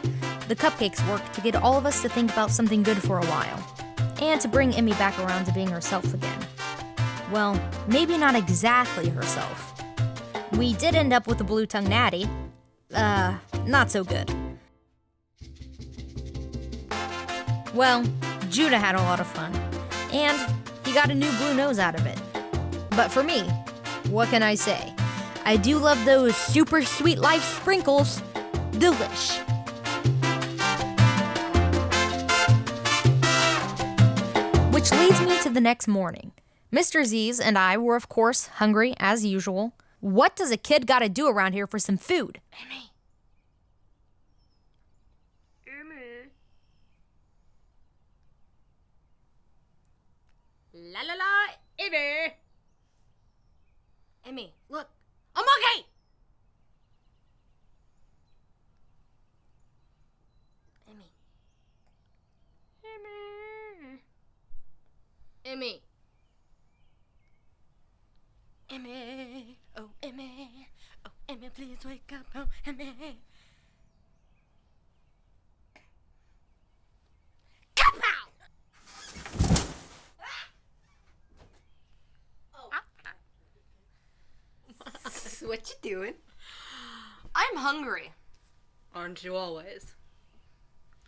The cupcakes worked to get all of us to think about something good for a while, and to bring Emmie back around to being herself again. Well, maybe not exactly herself. We did end up with the blue-tongued Nattie. Not so good. Well, Judah had a lot of fun, and he got a new blue nose out of it. But for me, what can I say? I do love those super sweet life sprinkles. Delish. Which leads me to the next morning. Mr. Z's and I were, of course, hungry as usual. What does a kid gotta do around here for some food? Emmie. La la la, Emmie. Emmie, look. A monkey! Emmie. Emmie. Emmie. Oh, Emmie. Oh, Emmie, please wake up. Oh, Emmie. What you doing? I'm hungry. Aren't you always?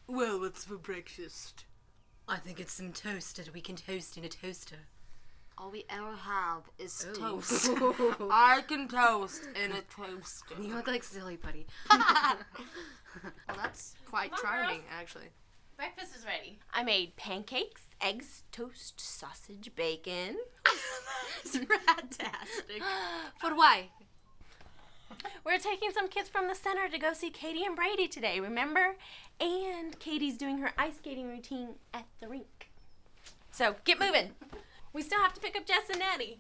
Well, what's for breakfast? I think it's some toast that we can toast in a toaster. All we ever have is Ooh. toast. I can toast in a toaster. You look like silly putty. Well, that's quite Come on, charming, girls. actually. Breakfast is ready. I made pancakes, eggs, toast, sausage, bacon. It's fantastic. But why? We're taking some kids from the center to go see Katie and Brady today, remember? And Katie's doing her ice skating routine at the rink. So, get moving. We still have to pick up Jess and Nattie.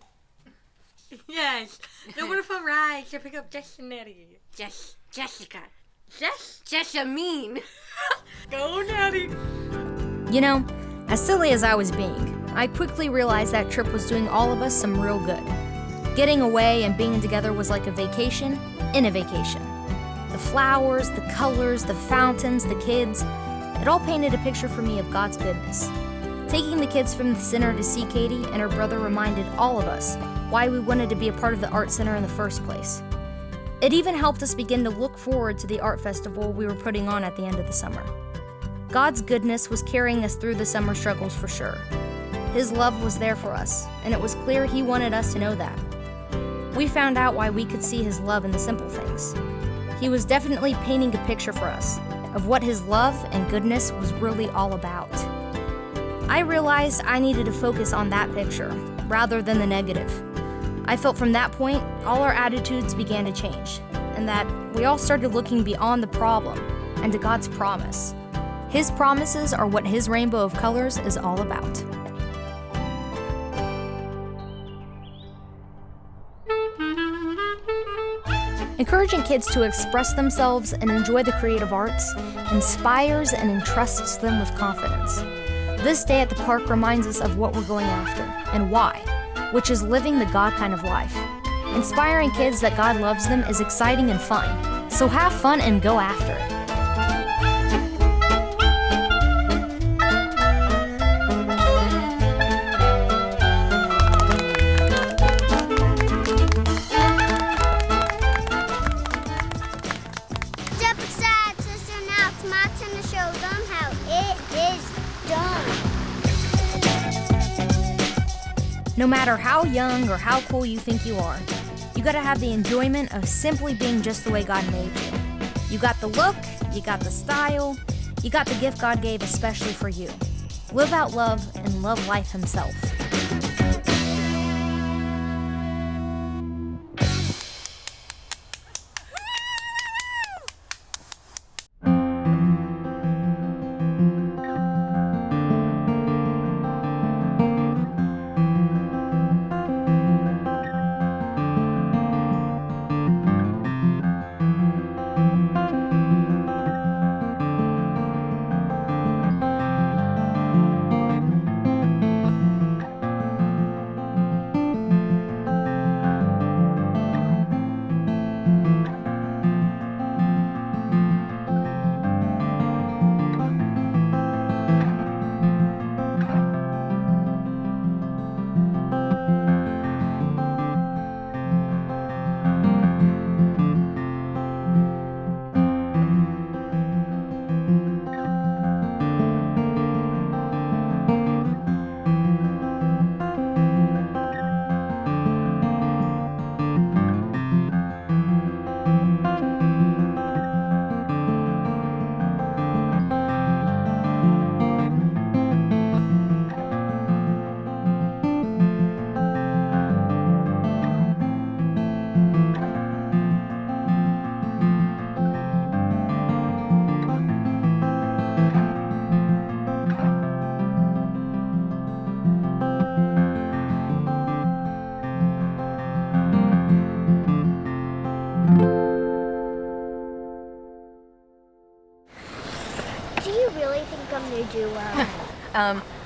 Yes, the wonderful ride to pick up Jess and Nattie. Jessica. Jessamine. Go, Nattie. You know, as silly as I was being, I quickly realized that trip was doing all of us some real good. Getting away and being together was like a vacation in a vacation. The flowers, the colors, the fountains, the kids, it all painted a picture for me of God's goodness. Taking the kids from the center to see Katie and her brother reminded all of us why we wanted to be a part of the art center in the first place. It even helped us begin to look forward to the art festival we were putting on at the end of the summer. God's goodness was carrying us through the summer struggles for sure. His love was there for us, and it was clear He wanted us to know that. We found out why we could see His love in the simple things. He was definitely painting a picture for us of what His love and goodness was really all about. I realized I needed to focus on that picture rather than the negative. I felt from that point, all our attitudes began to change, and that we all started looking beyond the problem and to God's promise. His promises are what His rainbow of colors is all about. Encouraging kids to express themselves and enjoy the creative arts inspires and entrusts them with confidence. This day at the park reminds us of what we're going after and why, which is living the God kind of life. Inspiring kids that God loves them is exciting and fun, so have fun and go after it. Step aside, sister. Now it's my turn to show them how it is done. No matter how young or how cool you think you are, you gotta have the enjoyment of simply being just the way God made you. You got the look, you got the style, you got the gift God gave especially for you. Live out love and love life Himself.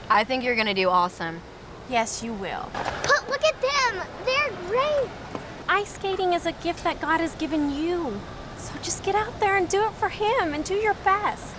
I think you're gonna do awesome. Yes, you will. But look at them. They're great. Ice skating is a gift that God has given you. So just get out there and do it for Him and do your best.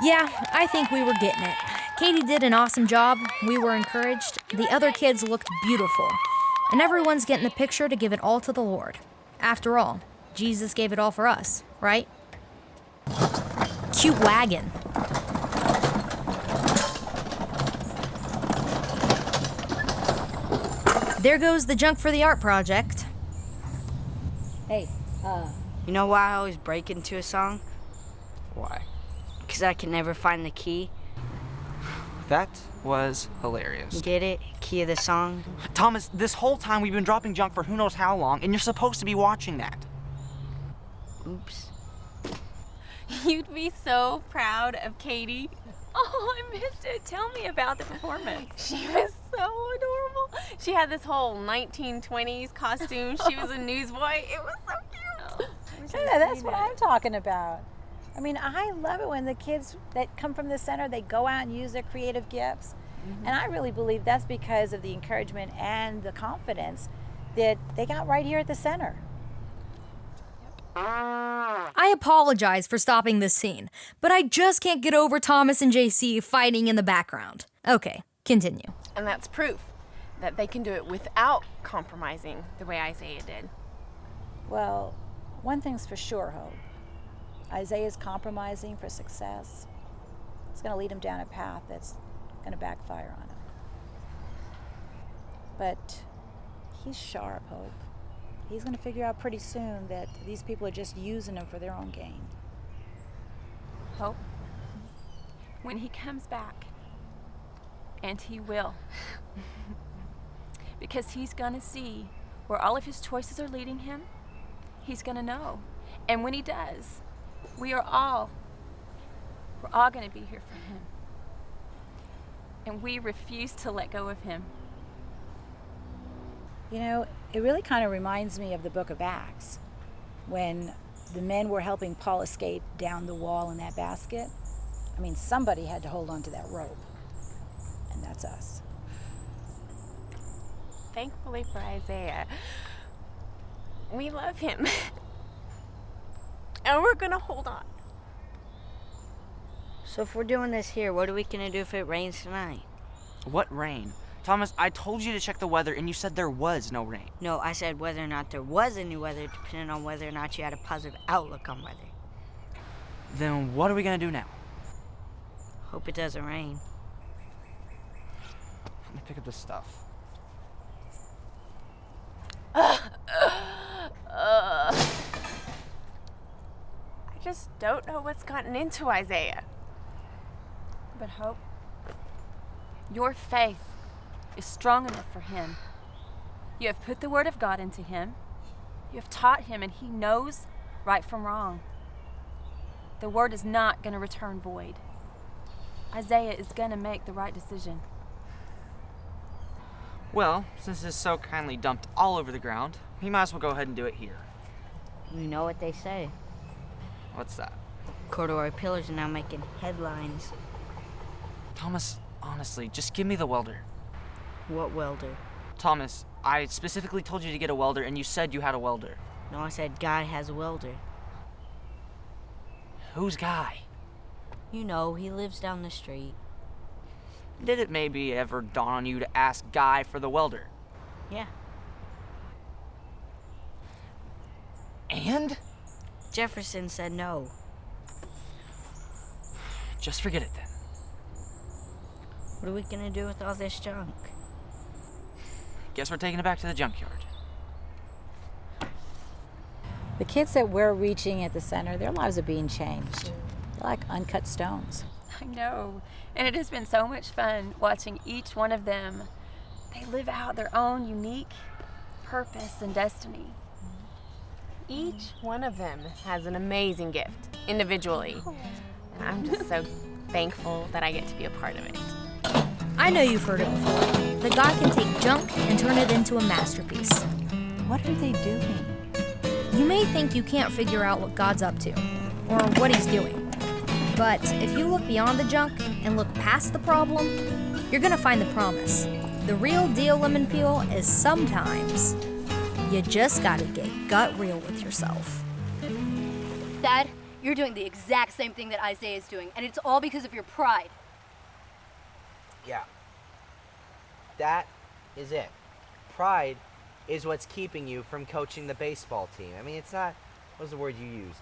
Yeah, I think we were getting it. Katie did an awesome job. We were encouraged. The other kids looked beautiful. And everyone's getting the picture to give it all to the Lord. After all, Jesus gave it all for us, right? Cute wagon. There goes the junk for the art project. Hey, you know why I always break into a song? Why? Because I can never find the key. That was hilarious. Get it? Key of the song? Thomas, this whole time we've been dropping junk for who knows how long, and you're supposed to be watching that. Oops. You'd be so proud of Katie. Oh, I missed it. Tell me about the performance. She was so adorable. She had this whole 1920s costume. She was a newsboy. It was so cute. Yeah, that's what I'm talking about. I mean, I love it when the kids that come from the center, they go out and use their creative gifts. And I really believe that's because of the encouragement and the confidence that they got right here at the center. I apologize for stopping this scene, but I just can't get over Thomas and JC fighting in the background. Okay, continue. And that's proof that they can do it without compromising the way Isaiah did. Well, one thing's for sure, Hope. Isaiah's compromising for success. It's going to lead him down a path that's going to backfire on him. But he's sharp, Hope. He's going to figure out pretty soon that these people are just using him for their own gain. Hope, when he comes back, and he will, because he's going to see where all of his choices are leading him, he's going to know. And when he does, we're all going to be here for him. And we refuse to let go of him. You know, it really kind of reminds me of the book of Acts, when the men were helping Paul escape down the wall in that basket. I mean, somebody had to hold on to that rope, and that's us. Thankfully for Isaiah, we love him. And we're gonna hold on. So if we're doing this here, what are we gonna do if it rains tonight? What rain? Thomas, I told you to check the weather, and you said there was no rain. No, I said whether or not there was any weather, depending on whether or not you had a positive outlook on weather. Then what are we gonna do now? Hope it doesn't rain. Let me pick up this stuff. I just don't know what's gotten into Isaiah. But Hope, your faith is strong enough for him. You have put the word of God into him. You have taught him, and he knows right from wrong. The word is not going to return void. Isaiah is going to make the right decision. Well, since it's so kindly dumped all over the ground, we might as well go ahead and do it here. You know what they say. What's that? Corduroy pillars are now making headlines. Thomas, honestly, just give me the welder. What welder? Thomas, I specifically told you to get a welder, and you said you had a welder. No, I said Guy has a welder. Who's Guy? You know, he lives down the street. Did it maybe ever dawn on you to ask Guy for the welder? Yeah. And? Jefferson said no. Just forget it then. What are we gonna do with all this junk? Guess we're taking it back to the junkyard. The kids that we're reaching at the center, their lives are being changed. They're like uncut stones. I know. And it has been so much fun watching each one of them. They live out their own unique purpose and destiny. Each one of them has an amazing gift, individually. And I'm just so thankful that I get to be a part of it. I know you've heard it before, that God can take junk and turn it into a masterpiece. What are they doing? You may think you can't figure out what God's up to, or what he's doing. But if you look beyond the junk and look past the problem, you're gonna find the promise. The real deal, lemon peel, is sometimes you just gotta get gut real with yourself. Dad, you're doing the exact same thing that Isaiah is doing, and it's all because of your pride. Yeah. That is it. Pride is what's keeping you from coaching the baseball team. I mean, it's not, what was the word you used?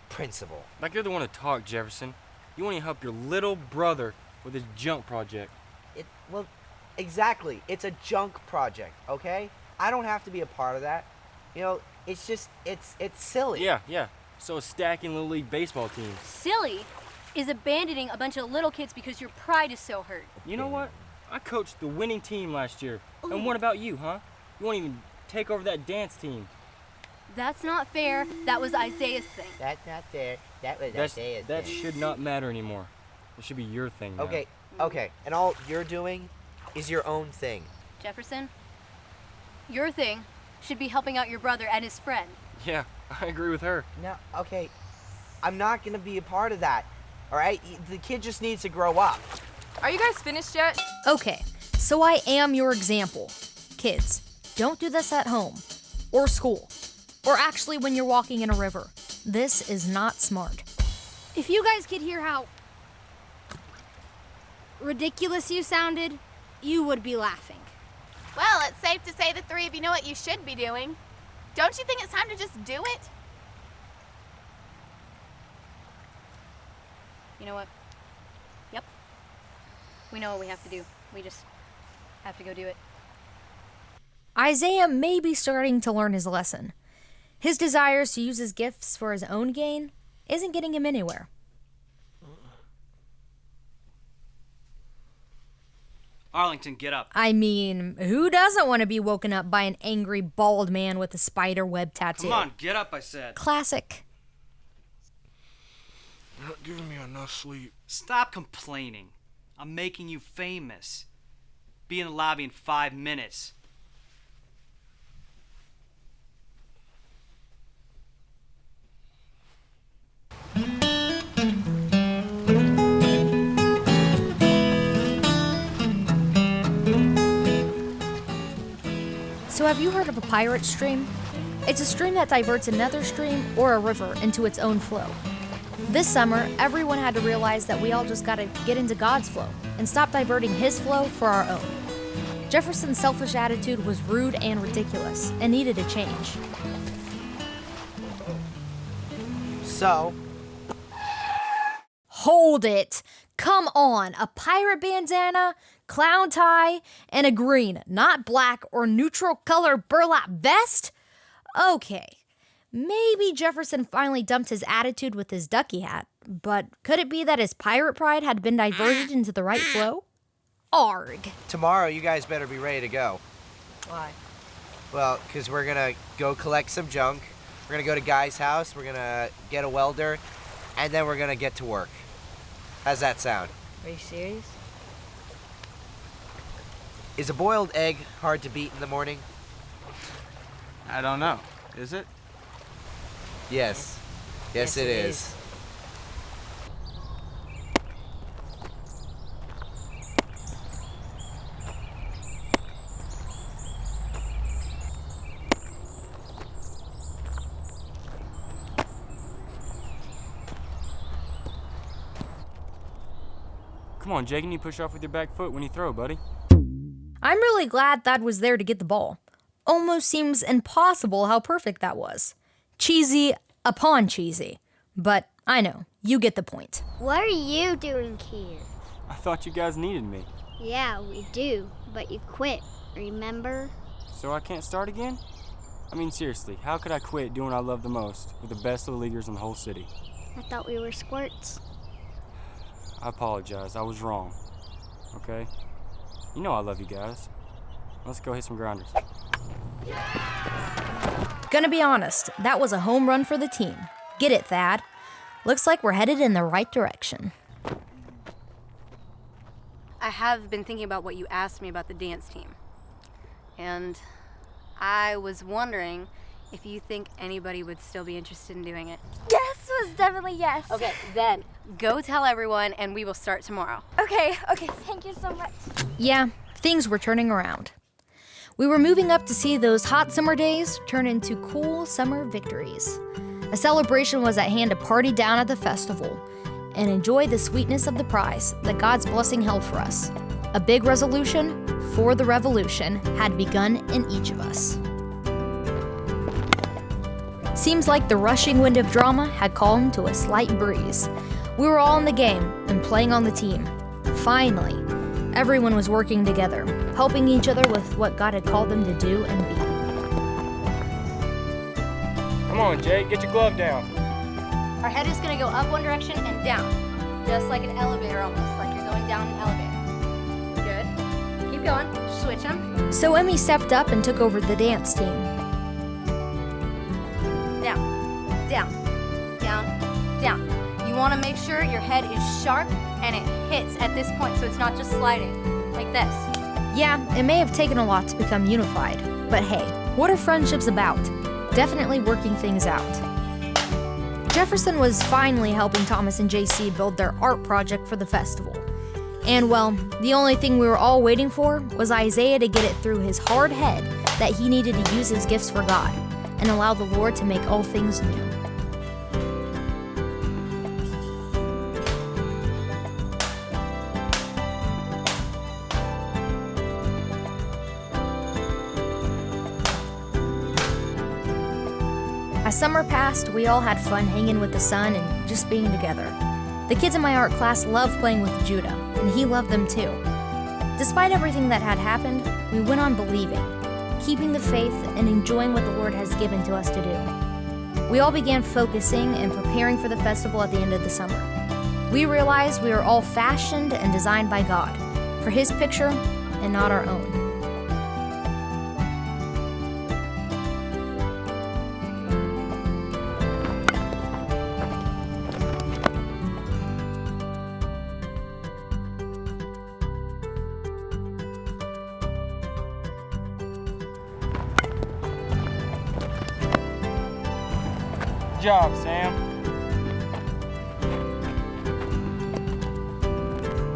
Principle. Like you're the one to talk, Jefferson. You want to help your little brother with his junk project. Well, exactly. It's a junk project, okay? I don't have to be a part of that. You know, it's just, it's silly. Yeah. So is stacking Little League baseball teams. Silly is abandoning a bunch of little kids because your pride is so hurt. You know what? I coached the winning team last year. And what about you, huh? You won't even take over that dance team. That's not fair. That was Isaiah's thing. That's not fair. That was Isaiah's That thing. should not matter anymore. It should be your thing now. Okay. And all you're doing is your own thing. Jefferson, your thing should be helping out your brother and his friend. Yeah, I agree with her. No, okay. I'm not gonna be a part of that. All right? The kid just needs to grow up. Are you guys finished yet? Okay, so I am your example. Kids, don't do this at home, or school, or actually when you're walking in a river. This is not smart. If you guys could hear how ridiculous you sounded, you would be laughing. Well, it's safe to say the three of you know what you should be doing. Don't you think it's time to just do it? You know what? Yep. We know what we have to do. We just have to go do it. Isaiah may be starting to learn his lesson. His desires to use his gifts for his own gain isn't getting him anywhere. Arlington, get up. I mean, who doesn't want to be woken up by an angry, bald man with a spider web tattoo? Come on, get up, I said. Classic. You're not giving me enough sleep. Stop complaining. I'm making you famous. Be in the lobby in 5 minutes. So have you heard of a pirate stream? It's a stream that diverts another stream or a river into its own flow. This summer, everyone had to realize that we all just gotta get into God's flow and stop diverting his flow for our own. Jefferson's selfish attitude was rude and ridiculous and needed a change. So? Hold it! Come on, a pirate bandana, clown tie, and a green, not black or neutral color burlap vest? Okay, maybe Jefferson finally dumped his attitude with his ducky hat, but could it be that his pirate pride had been diverted into the right flow? Arg. Tomorrow, you guys better be ready to go. Why? Well, because we're gonna go collect some junk. We're gonna go to Guy's house. We're gonna get a welder, and then we're gonna get to work. How's that sound? Are you serious? Is a boiled egg hard to beat in the morning? I don't know. Is it? Yes. Yes, it is. Come on, Jake, you need to push off with your back foot when you throw, buddy. I'm really glad Thad was there to get the ball. Almost seems impossible how perfect that was. Cheesy upon cheesy. But I know, you get the point. What are you doing here? I thought you guys needed me. Yeah, we do, but you quit, remember? So I can't start again? I mean, seriously, how could I quit doing what I love the most with the best of the leaguers in the whole city? I thought we were squirts. I apologize. I was wrong. Okay? You know I love you guys. Let's go hit some grounders. Gonna be honest, that was a home run for the team. Get it, Thad? Looks like we're headed in the right direction. I have been thinking about what you asked me about the dance team. And I was wondering if you think anybody would still be interested in doing it. Yes was definitely yes. Okay, then go tell everyone and we will start tomorrow. Okay, thank you so much. Yeah, things were turning around. We were moving up to see those hot summer days turn into cool summer victories. A celebration was at hand to party down at the festival and enjoy the sweetness of the prize that God's blessing held for us. A big resolution for the revolution had begun in each of us. Seems like the rushing wind of drama had calmed to a slight breeze. We were all in the game and playing on the team. Finally, everyone was working together, helping each other with what God had called them to do and be. Come on, Jake, get your glove down. Our head is gonna go up one direction and down, just like an elevator almost, like you're going down an elevator. Good. Keep going. Switch them. So Emmie stepped up and took over the dance team. Down, down, down, down. You want to make sure your head is sharp and it hits at this point so it's not just sliding, like this. Yeah, it may have taken a lot to become unified, but hey, what are friendships about? Definitely working things out. Jefferson was finally helping Thomas and JC build their art project for the festival. And well, the only thing we were all waiting for was Isaiah to get it through his hard head that he needed to use his gifts for God and allow the Lord to make all things new. As summer passed, we all had fun hanging with the sun and just being together. The kids in my art class loved playing with Judah, and he loved them too. Despite everything that had happened, we went on believing, keeping the faith and enjoying what the Lord has given to us to do. We all began focusing and preparing for the festival at the end of the summer. We realized we were all fashioned and designed by God, for His picture and not our own. Good job, Sam.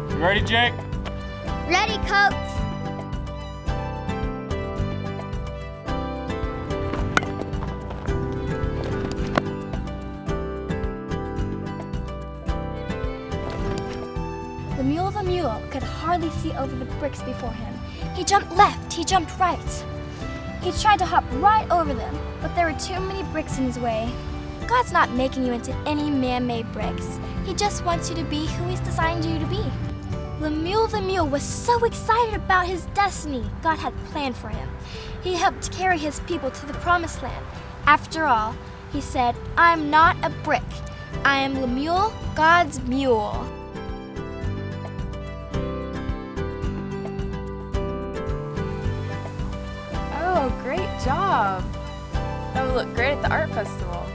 You ready, Jake? Ready, Coach. The mule could hardly see over the bricks before him. He jumped left, he jumped right. He tried to hop right over them, but there were too many bricks in his way. God's not making you into any man-made bricks. He just wants you to be who He's designed you to be. The mule was so excited about his destiny God had planned for him. He helped carry His people to the promised land. After all, he said, "I'm not a brick. I am Lemuel, God's mule." Oh, great job. That would look great at the art festival.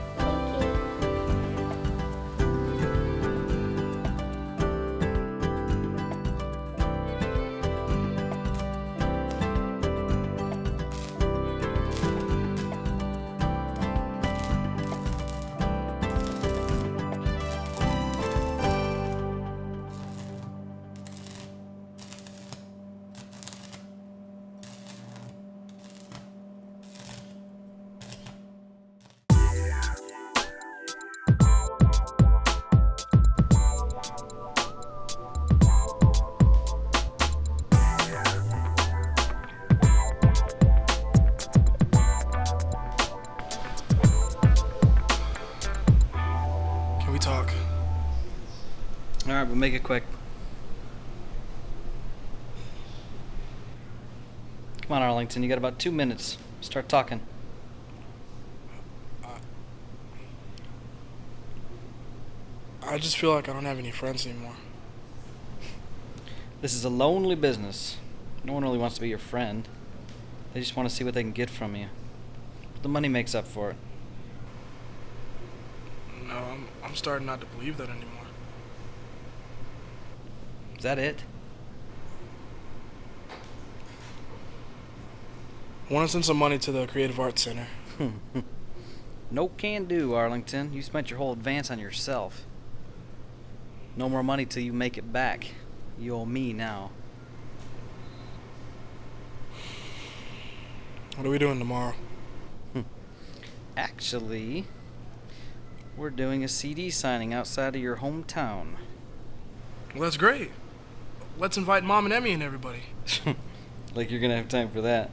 Alright, but make it quick. Come on, Arlington, you got about 2 minutes. Start talking. I just feel like I don't have any friends anymore. This is a lonely business. No one really wants to be your friend. They just want to see what they can get from you. But the money makes up for it. No, I'm starting not to believe that anymore. Is that it? I want to send some money to the Creative Arts Center. No can do, Arlington. You spent your whole advance on yourself. No more money till you make it back. You owe me now. What are we doing tomorrow? Actually, we're doing a CD signing outside of your hometown. Well, that's great. Let's invite Mom and Emmie and everybody. Like you're gonna have time for that.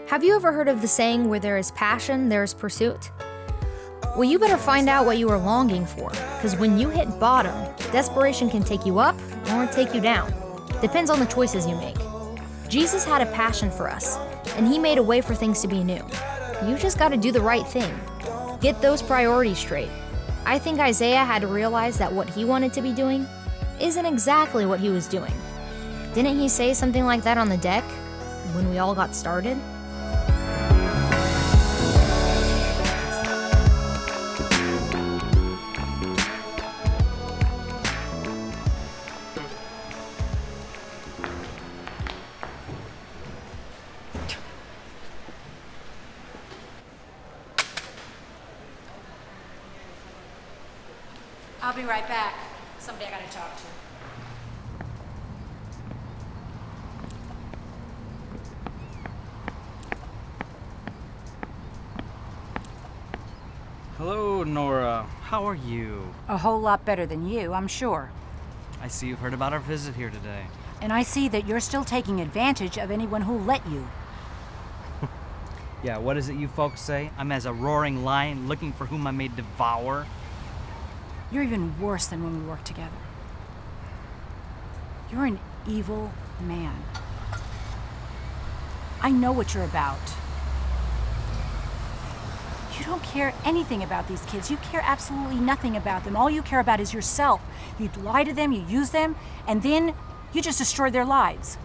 Have you ever heard of the saying, where there is passion, there is pursuit? Well, you better find out what you are longing for, because when you hit bottom, desperation can take you up or take you down. Depends on the choices you make. Jesus had a passion for us, and he made a way for things to be new. You just got to do the right thing. Get those priorities straight. I think Isaiah had to realize that what he wanted to be doing isn't exactly what he was doing. Didn't he say something like that on the deck when we all got started? I'll be right back. Somebody I gotta talk to. Hello, Nora. How are you? A whole lot better than you, I'm sure. I see you've heard about our visit here today. And I see that you're still taking advantage of anyone who'll let you. Yeah, what is it you folks say? I'm as a roaring lion looking for whom I may devour. You're even worse than when we worked together. You're an evil man. I know what you're about. You don't care anything about these kids. You care absolutely nothing about them. All you care about is yourself. You lie to them, you use them, and then you just destroy their lives.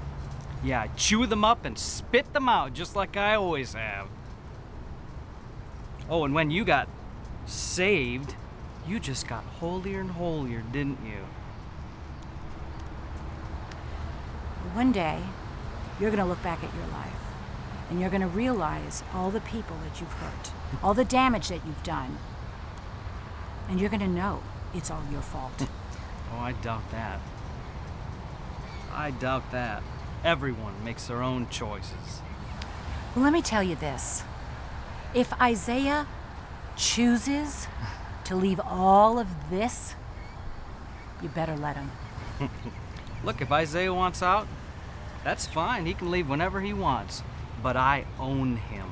Yeah, I chew them up and spit them out, just like I always have. Oh, and when you got saved, you just got holier and holier, didn't you? One day, you're gonna look back at your life, and you're gonna realize all the people that you've hurt, all the damage that you've done, and you're gonna know it's all your fault. Oh, I doubt that. I doubt that. Everyone makes their own choices. Well, let me tell you this. If Isaiah chooses to leave all of this, you better let him. Look, if Isaiah wants out, that's fine. He can leave whenever he wants. But I own him.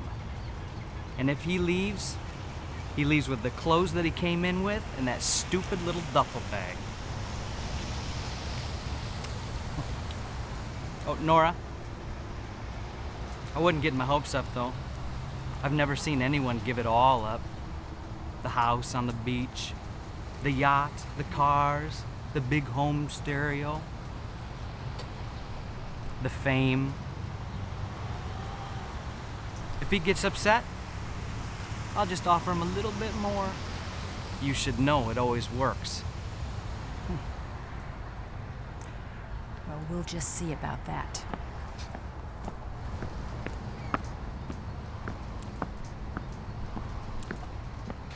And if he leaves with the clothes that he came in with and that stupid little duffel bag. Oh, Nora. I wouldn't get my hopes up, though. I've never seen anyone give it all up. The house on the beach, the yacht, the cars, the big home stereo, the fame. If he gets upset, I'll just offer him a little bit more. You should know it always works. Well, we'll just see about that.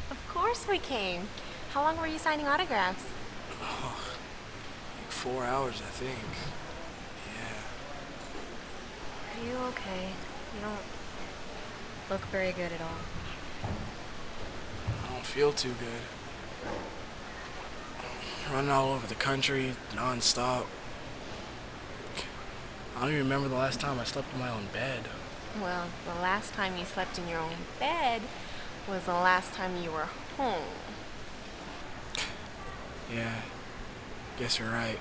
Of course we came. How long were you signing autographs? Oh, like 4 hours, I think. Yeah. Are you okay? You don't look very good at all. I don't feel too good. Running all over the country, non-stop. I don't even remember the last time I slept in my own bed. Well, the last time you slept in your own bed was the last time you were home. Yeah, guess you're right.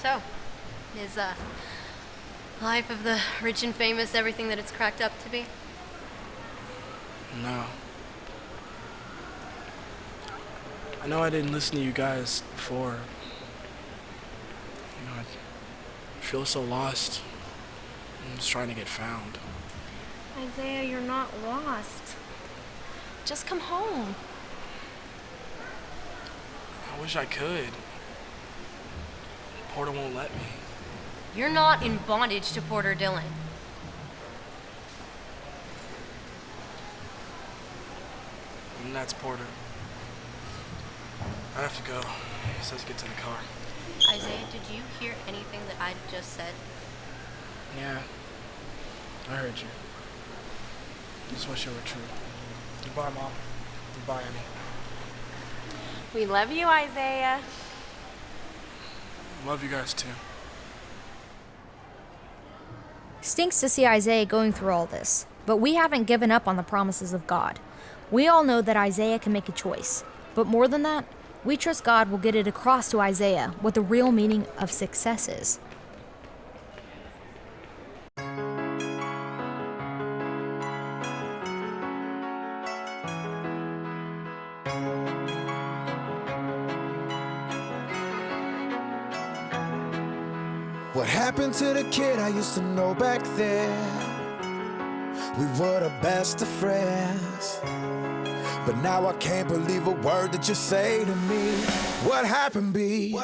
So, is life of the rich and famous everything that it's cracked up to be? No. I know I didn't listen to you guys before. You know, I feel so lost. I'm just trying to get found. Isaiah, you're not lost. Just come home. I wish I could. Porter won't let me. You're not in bondage to Porter Dillon. And that's Porter. I have to go. He says get to the car. Isaiah, did you hear anything that I just said? Yeah, I heard you. Just wish it were true. Goodbye, Mom. Goodbye, Emmie. We love you, Isaiah. Love you guys too. Stinks to see Isaiah going through all this, but we haven't given up on the promises of God. We all know that Isaiah can make a choice, but more than that, we trust God will get it across to Isaiah what the real meaning of success is. What happened to the kid I used to know back there? We were the best of friends, but now I can't believe a word that you say to me. What happened, B?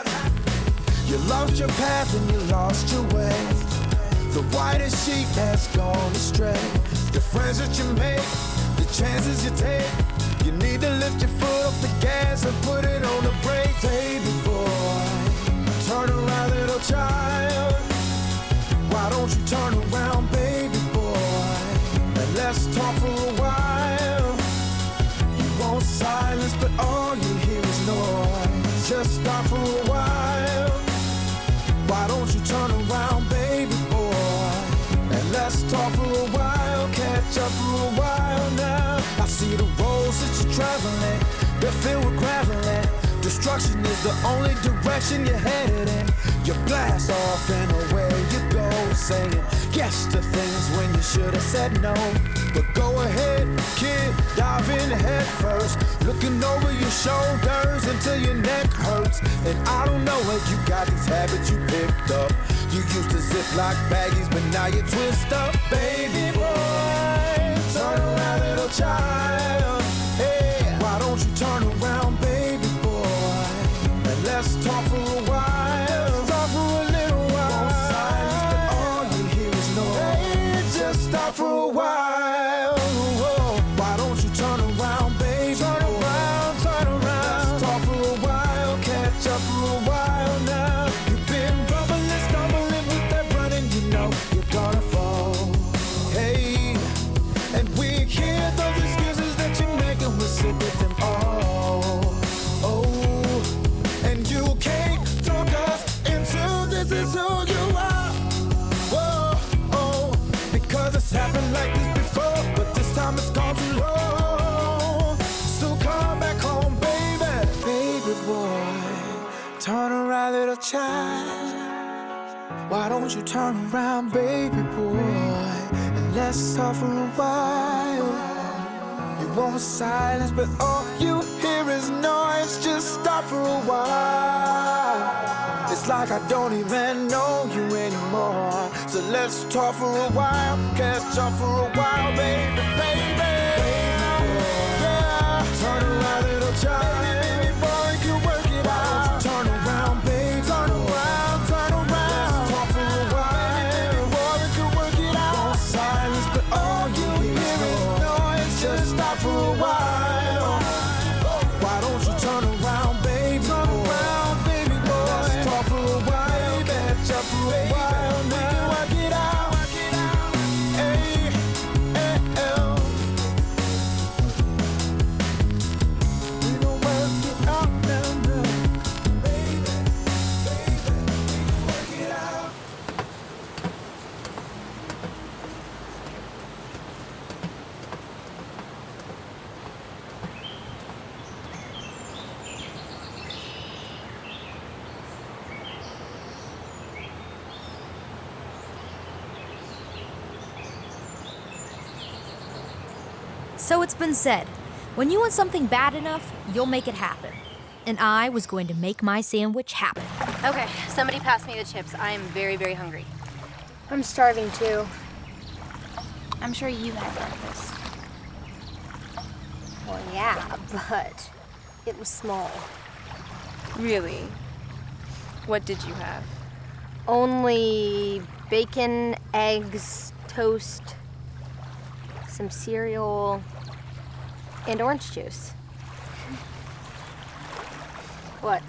You lost your path and you lost your way. The whitest sheep has gone astray. The friends that you make, the chances you take. You need to lift your foot off the gas and put it on the brake. Baby boy, turn around, little child. Why don't you turn around, baby boy, and let's talk for a while. You want silence, but all you hear is noise. Just stop for a while. Why don't you turn around, baby boy, and let's talk for a while. Catch up for a while now. I see the roads that you're traveling, they're filled with gravel. Destruction is the only direction you're headed in. You blast off and away you go, saying yes to things when you should have said no. But go ahead, kid, dive in head first, looking over your shoulders until your neck hurts. And I don't know where you got these habits you picked up. You used to zip like baggies, but now you twist up. Baby boy, turn around, little child. Hey, why don't you turn around, baby boy, and let's talk for a while. Talk for a little while. Won't silence, but all you hear is noise. Hey, just stop for a while. Whoa. Why don't you turn around, baby? Turn around, turn around. Let's talk for a while. Catch up for a while now. You've been bubbling, stumbling with that running. You know you're gonna fall. Hey, and we hear those excuses that you make, and we'll sit with them all. And you can't talk us into this is who you are. Whoa, oh, because it's happened like this before, but this time it's gone too long. So come back home, baby. Baby boy, turn around, little child. Why don't you turn around, baby boy, and let's talk for a while. You want silence, but all you hear is noise. Just stop for a while. It's like I don't even know you anymore. So let's talk for a while. Catch up for a while, baby, baby. Yeah, turn around, little child. Baby boy, you can work it out. Turn around, baby. Turn around, turn around. Let's talk for a while. Baby boy, you can work it out. Want silence, but all you hear is noise. Just stop for a while. Why don't you turn around, baby? Turn around, baby boy. Let's talk for a while. Catch up for a while now. We can work it out. Hey, hey, oh. So it's been said, when you want something bad enough, you'll make it happen. And I was going to make my sandwich happen. Okay, somebody pass me the chips. I am very, very hungry. I'm starving too. I'm sure you had breakfast. Well, yeah, but it was small. Really? What did you have? Only bacon, eggs, toast, some cereal, and orange juice. What?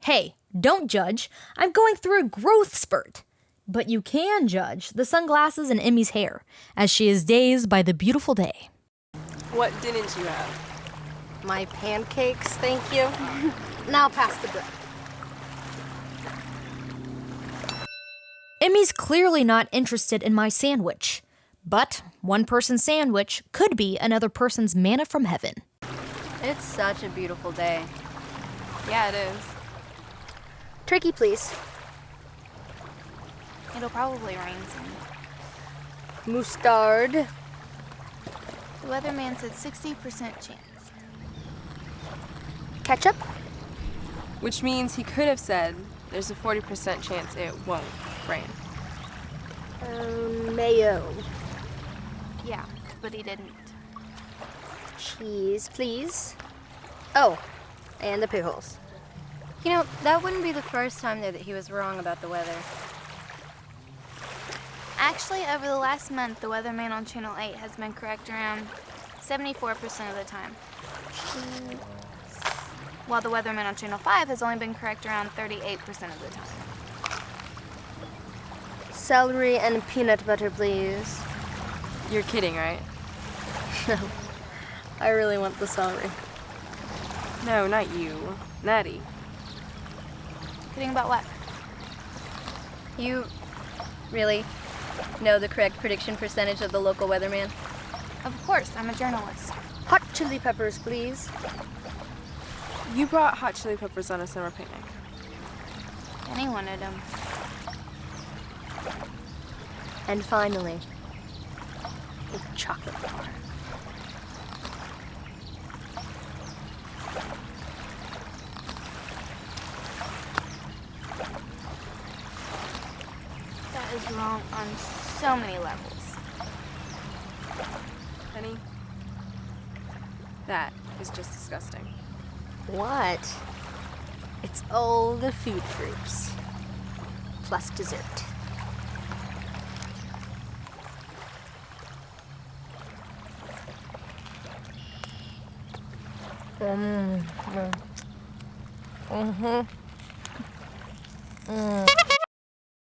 Hey, don't judge. I'm going through a growth spurt. But you can judge the sunglasses in Emmie's hair, as she is dazed by the beautiful day. What didn't you have? My pancakes, thank you. Now pass the bread. Emmie's clearly not interested in my sandwich. But one person's sandwich could be another person's manna from heaven. It's such a beautiful day. Yeah, it is. Turkey, please. It'll probably rain soon. Mustard. The weatherman said 60% chance. Ketchup. Which means he could have said there's a 40% chance it won't rain. Mayo. Yeah, but he didn't. Cheese, please. Oh, and the pickles. You know, that wouldn't be the first time though that he was wrong about the weather. Actually, over the last month, the weatherman on Channel 8 has been correct around 74% of the time. While the weatherman on Channel 5 has only been correct around 38% of the time. Celery and peanut butter, please. You're kidding, right? No, I really want the celery. No, not you. Nattie. Kidding about what? You really know the correct prediction percentage of the local weatherman? Of course, I'm a journalist. Hot chili peppers, please. You brought hot chili peppers on a summer picnic. And he wanted them. And finally, a chocolate bar. That is wrong on so many levels. Penny, that is just disgusting. What? It's all the food groups, plus dessert.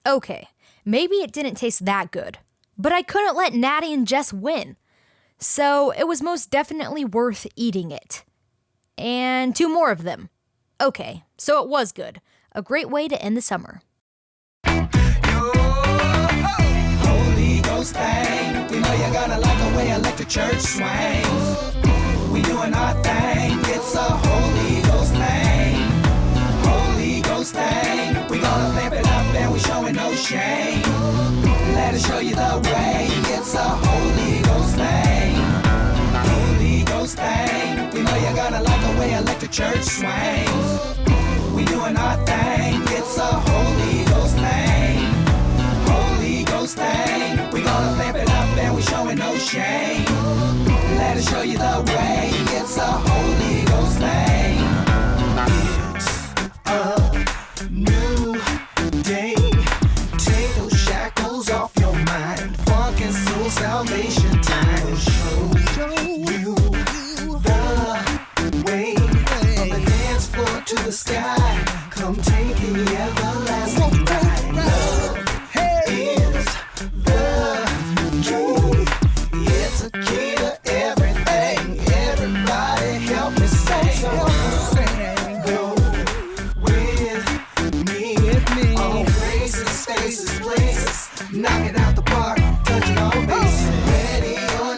Okay, maybe it didn't taste that good, but I couldn't let Nattie and Jess win. So it was most definitely worth eating it. And 2 more of them. Okay, so it was good. A great way to end the summer. Holy Ghost thing. We know you're gonna like the way electric church swings. We doing our thing. It's a Holy Ghost thing. Holy Ghost thing. We gonna vamp it up and we showing no shame. Let us show you the way. It's a Holy Ghost thing. Holy Ghost thing. We know you're gonna like the way electric church swings. We doing our thing. It's a Holy Ghost thing. Holy Ghost thing. We gonna vamp it up and we showing no shame. Let us show you the way. It's a Holy Ghost thing. It's a new day. Take those shackles off your mind. Funk and soul salvation time. We'll show you the way. From the dance floor to the sky. Come take the everlasting ride. Love is the key. It's a key to everything. Everybody help me sing. Go with me. All places, spaces, places. Knock it out the park. Touching all bases. Ready or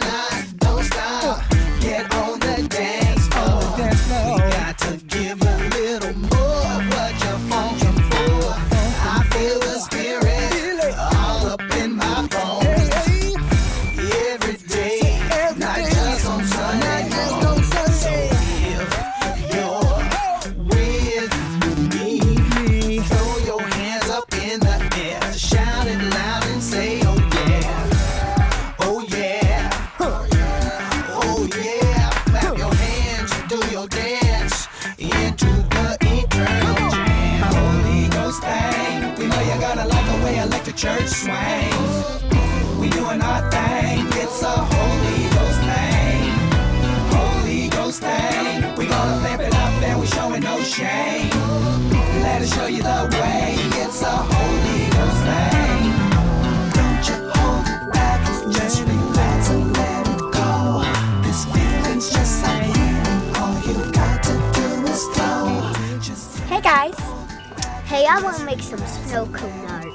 I want to make some snow cone art.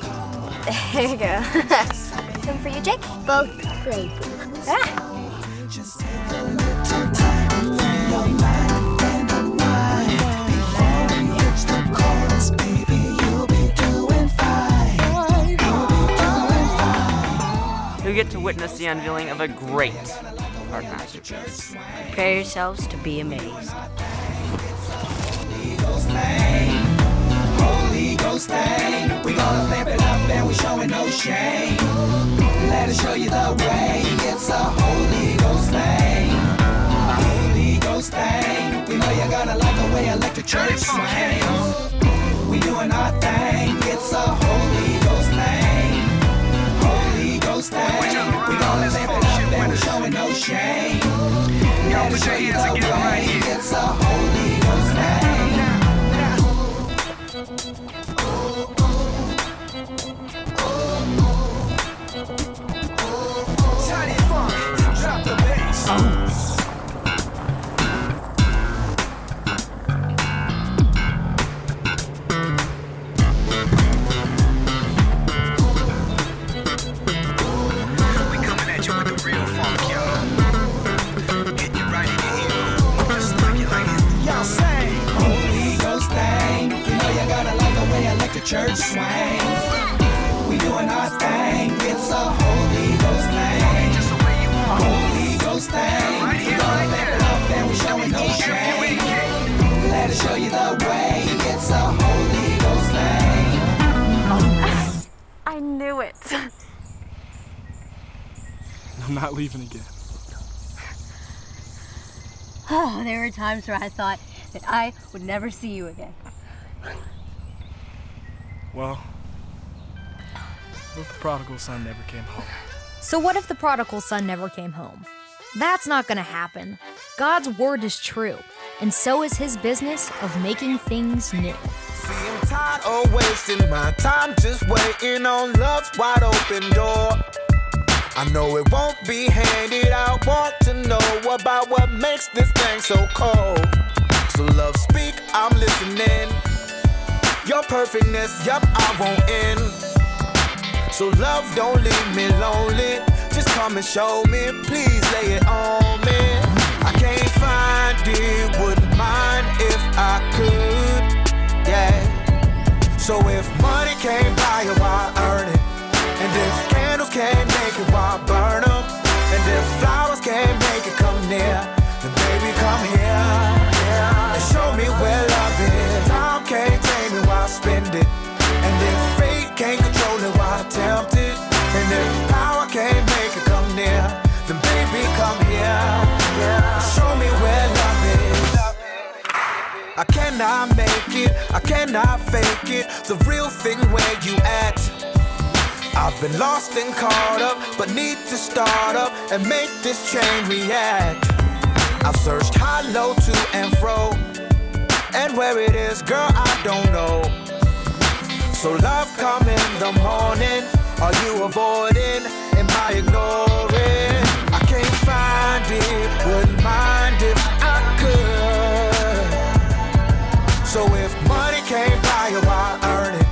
There you go. Some for you, Jake? Both flavors. Ah. You get to witness the unveiling of a great art masterpiece. Prepare yourselves to be amazed. Holy Ghost thing, we gonna flip it up and we showing no shame. Let us show you the way. It's a Holy Ghost thing. Holy Ghost thing. We know you're gonna like the way electric church swings. We doing our thing. It's a Holy Ghost thing. Holy Ghost thing. We gonna flip it up and we showing no shame. Y'all put your hands together right here. It's a Holy Ghost thing. Tiny funk, drop the bass. We coming at you with the real funk, y'all. Hitting you right in the ear, just like you like it. Y'all say, Holy Ghost thing. You know you're gonna like the way electric church swings. We doing our thing. It's a Holy Ghost thing. Just the way you want. Holy Ghost thing. Right here, right there. Up and we showing no shame. Let us show you the way. It's a Holy Ghost thing. I knew it. I'm not leaving again. Oh, there were times where I thought that I would never see you again. Well, what if the prodigal son never came home? So what if the prodigal son never came home? That's not gonna happen. God's word is true, and so is his business of making things new. See, I'm tired of wasting my time just waiting on love's wide open door. I know it won't be handed out. Want to know about what makes this thing so cold. So love speak, I'm listening. Your perfectness, yup, I won't end. So love, don't leave me lonely. Just come and show me, please lay it on me. I can't find it, wouldn't mind if I could, yeah. So if money can't buy it, why earn it? And if candles can't make it, why burn them? And if flowers can't make it come near, then baby come here, yeah. And show me where love is. Time can't tame it, why spend it? And if fate can't control it, why tempt it? And if power can't make it come near, then baby come here, yeah. Show me where love is. I cannot make it, I cannot fake it. The real thing where you at. I've been lost and caught up, but need to start up and make this chain react. I've searched high, low, to and fro, and where it is, girl, I don't know. So love come in the morning, are you avoiding? Am I ignoring? I can't find it, wouldn't mind if I could. So if money can't buy it, why earn it?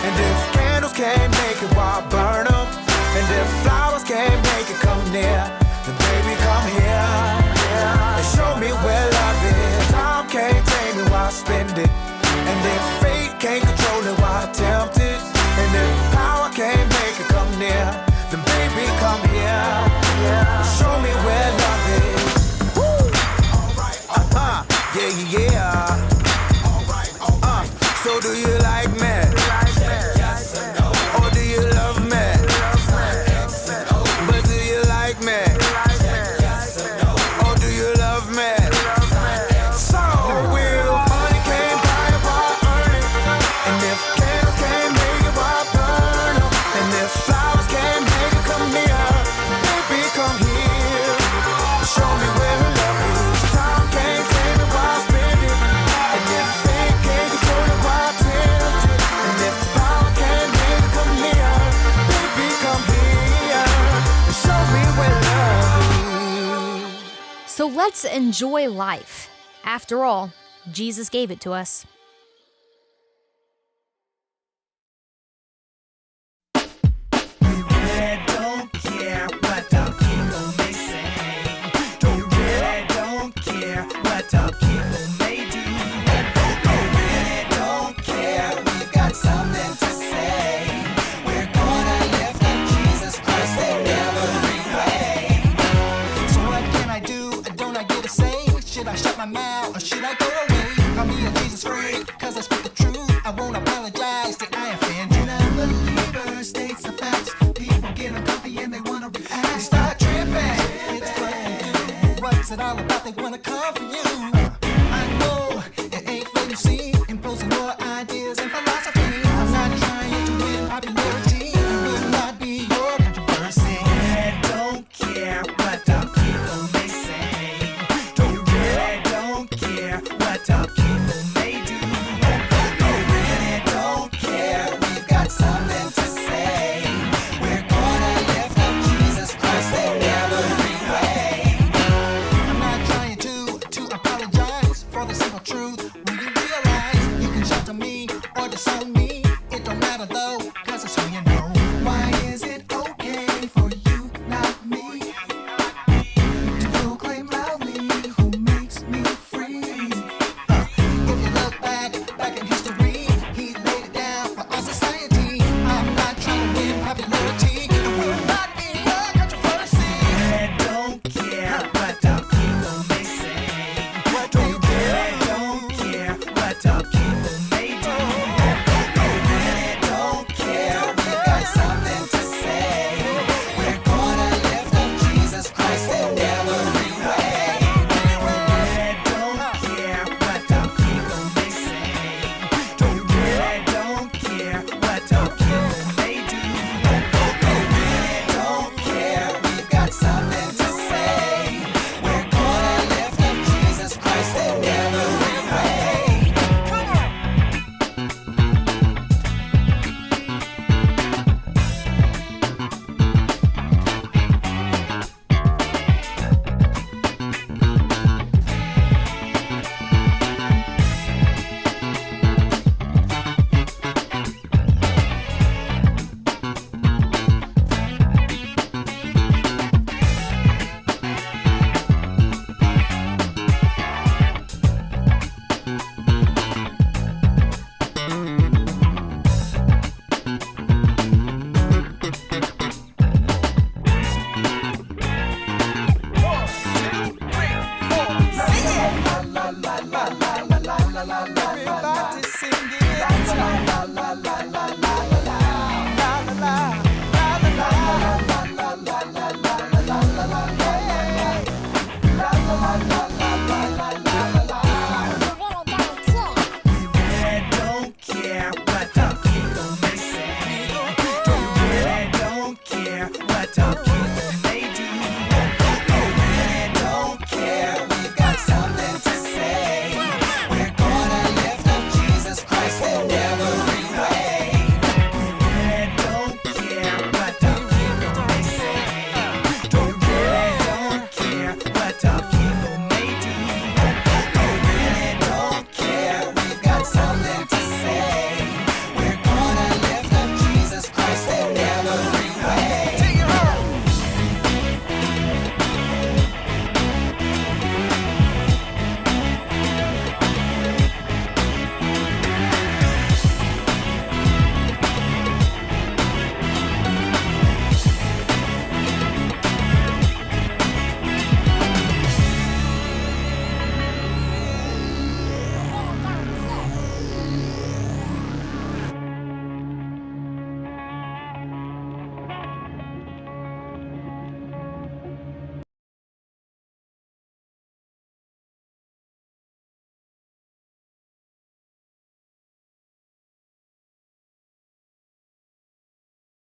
And if candles can't make it, why burn them? And if flowers can't make it come near, then baby come here, yeah. And show me where love is. Time can't tame it, why spend it? And if fate can't control it, why tempt it? And if power can't make it come near, then baby come here, yeah. Show me where love is. Woo! Yeah, yeah. So do you like me? Or do you love me? But do you like me? Or do you love me? So will money can't buy it, why earn it? And if candles can't make it, why burn them? And if flowers can't make it come near, baby come here. Show me where love is. Time can't tame it, why spend it? And if fate can't control it, why tempt it? And if power can't make it come near, baby come here. Show me where love is. So let's enjoy life. After all, Jesus gave it to us. What's it all about? They wanna come for you. I know it ain't what you see. Imposing your ideas